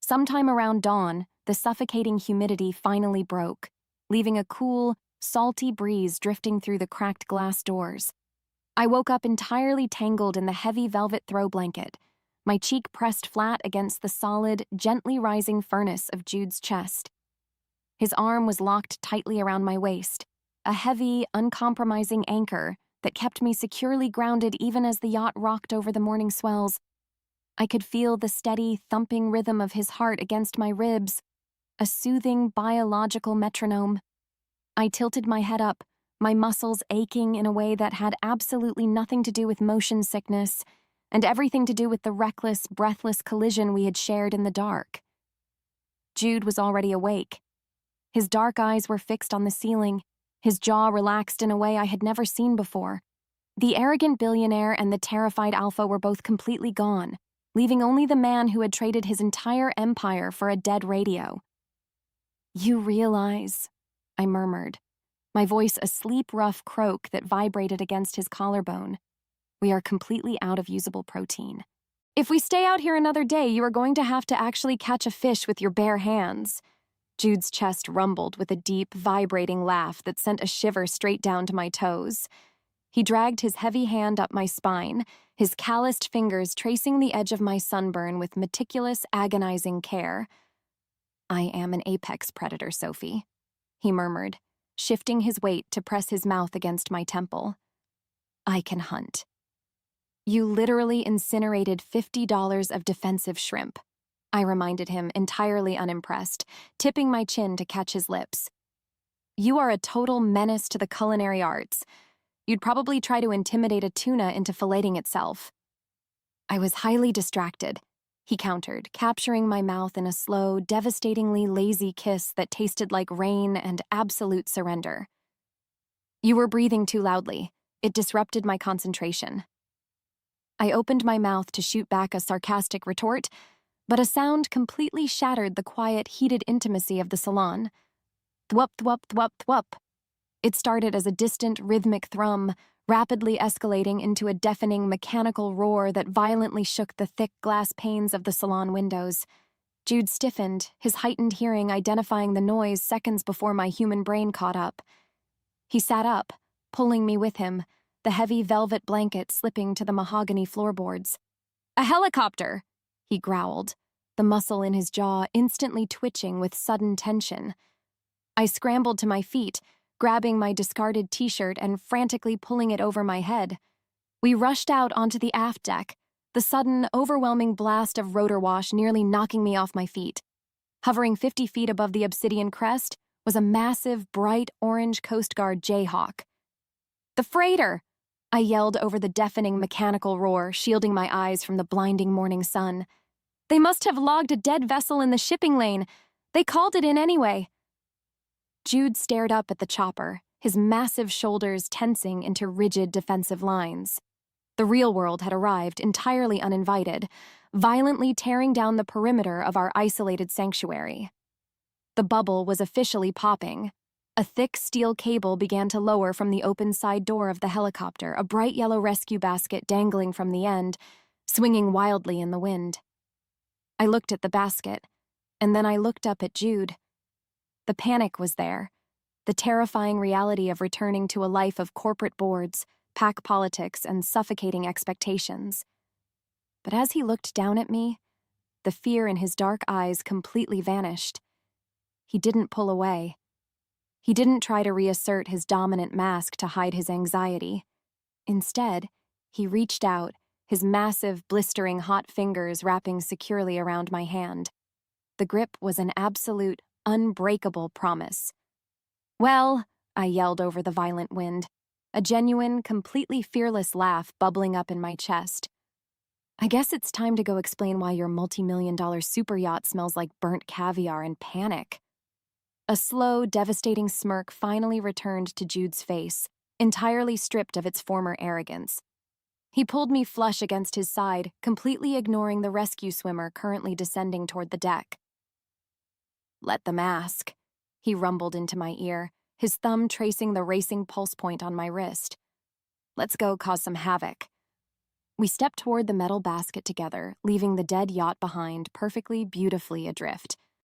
Sometime around dawn, the suffocating humidity finally broke, leaving a cool, salty breeze drifting through the cracked glass doors. I woke up entirely tangled in the heavy velvet throw blanket, my cheek pressed flat against the solid, gently rising furnace of Jude's chest. His arm was locked tightly around my waist, a heavy, uncompromising anchor that kept me securely grounded even as the yacht rocked over the morning swells. I could feel the steady, thumping rhythm of his heart against my ribs, a soothing, biological metronome. I tilted my head up, my muscles aching in a way that had absolutely nothing to do with motion sickness and everything to do with the reckless, breathless collision we had shared in the dark. Jude was already awake. His dark eyes were fixed on the ceiling, his jaw relaxed in a way I had never seen before. The arrogant billionaire and the terrified alpha were both completely gone, leaving only the man who had traded his entire empire for a dead radio. "You realize," I murmured, my voice a sleep rough croak that vibrated against his collarbone, "we are completely out of usable protein. If we stay out here another day, you are going to have to actually catch a fish with your bare hands." Jude's chest rumbled with a deep, vibrating laugh that sent a shiver straight down to my toes. He dragged his heavy hand up my spine, his calloused fingers tracing the edge of my sunburn with meticulous, agonizing care. "I am an apex predator, Sophie," he murmured, shifting his weight to press his mouth against my temple. "I can hunt." "You literally incinerated $50 of defensive shrimp," I reminded him, entirely unimpressed, tipping my chin to catch his lips. "You are a total menace to the culinary arts. You'd probably try to intimidate a tuna into filleting itself." "I was highly distracted," he countered, capturing my mouth in a slow, devastatingly lazy kiss that tasted like rain and absolute surrender. "You were breathing too loudly. It disrupted my concentration." I opened my mouth to shoot back a sarcastic retort, but a sound completely shattered the quiet, heated intimacy of the salon. Thwup, thwup, thwup, thwup. It started as a distant, rhythmic thrum, rapidly escalating into a deafening, mechanical roar that violently shook the thick glass panes of the salon windows. Jude stiffened, his heightened hearing identifying the noise seconds before my human brain caught up. He sat up, pulling me with him, the heavy velvet blanket slipping to the mahogany floorboards. "A helicopter!" he growled, the muscle in his jaw instantly twitching with sudden tension. I scrambled to my feet, grabbing my discarded t-shirt and frantically pulling it over my head. We rushed out onto the aft deck, the sudden, overwhelming blast of rotor wash nearly knocking me off my feet. Hovering 50 feet above the obsidian crest was a massive, bright orange Coast Guard Jayhawk. "The freighter!" I yelled over the deafening mechanical roar, shielding my eyes from the blinding morning sun. "They must have logged a dead vessel in the shipping lane. They called it in anyway." Jude stared up at the chopper, his massive shoulders tensing into rigid defensive lines. The real world had arrived entirely uninvited, violently tearing down the perimeter of our isolated sanctuary. The bubble was officially popping. A thick steel cable began to lower from the open side door of the helicopter, a bright yellow rescue basket dangling from the end, swinging wildly in the wind. I looked at the basket, and then I looked up at Jude. The panic was there, the terrifying reality of returning to a life of corporate boards, pack politics, and suffocating expectations. But as he looked down at me, the fear in his dark eyes completely vanished. He didn't pull away. He didn't try to reassert his dominant mask to hide his anxiety. Instead, he reached out, his massive, blistering hot fingers wrapping securely around my hand. The grip was an absolute, unbreakable promise. "Well," I yelled over the violent wind, a genuine, completely fearless laugh bubbling up in my chest. "I guess it's time to go explain why your multi-million-dollar super yacht smells like burnt caviar and panic." A slow, devastating smirk finally returned to Jude's face, entirely stripped of its former arrogance. He pulled me flush against his side, completely ignoring the rescue swimmer currently descending toward the deck. "Let them ask," he rumbled into my ear, his thumb tracing the racing pulse point on my wrist. "Let's go cause some havoc." We stepped toward the metal basket together, leaving the dead yacht behind, perfectly, beautifully adrift.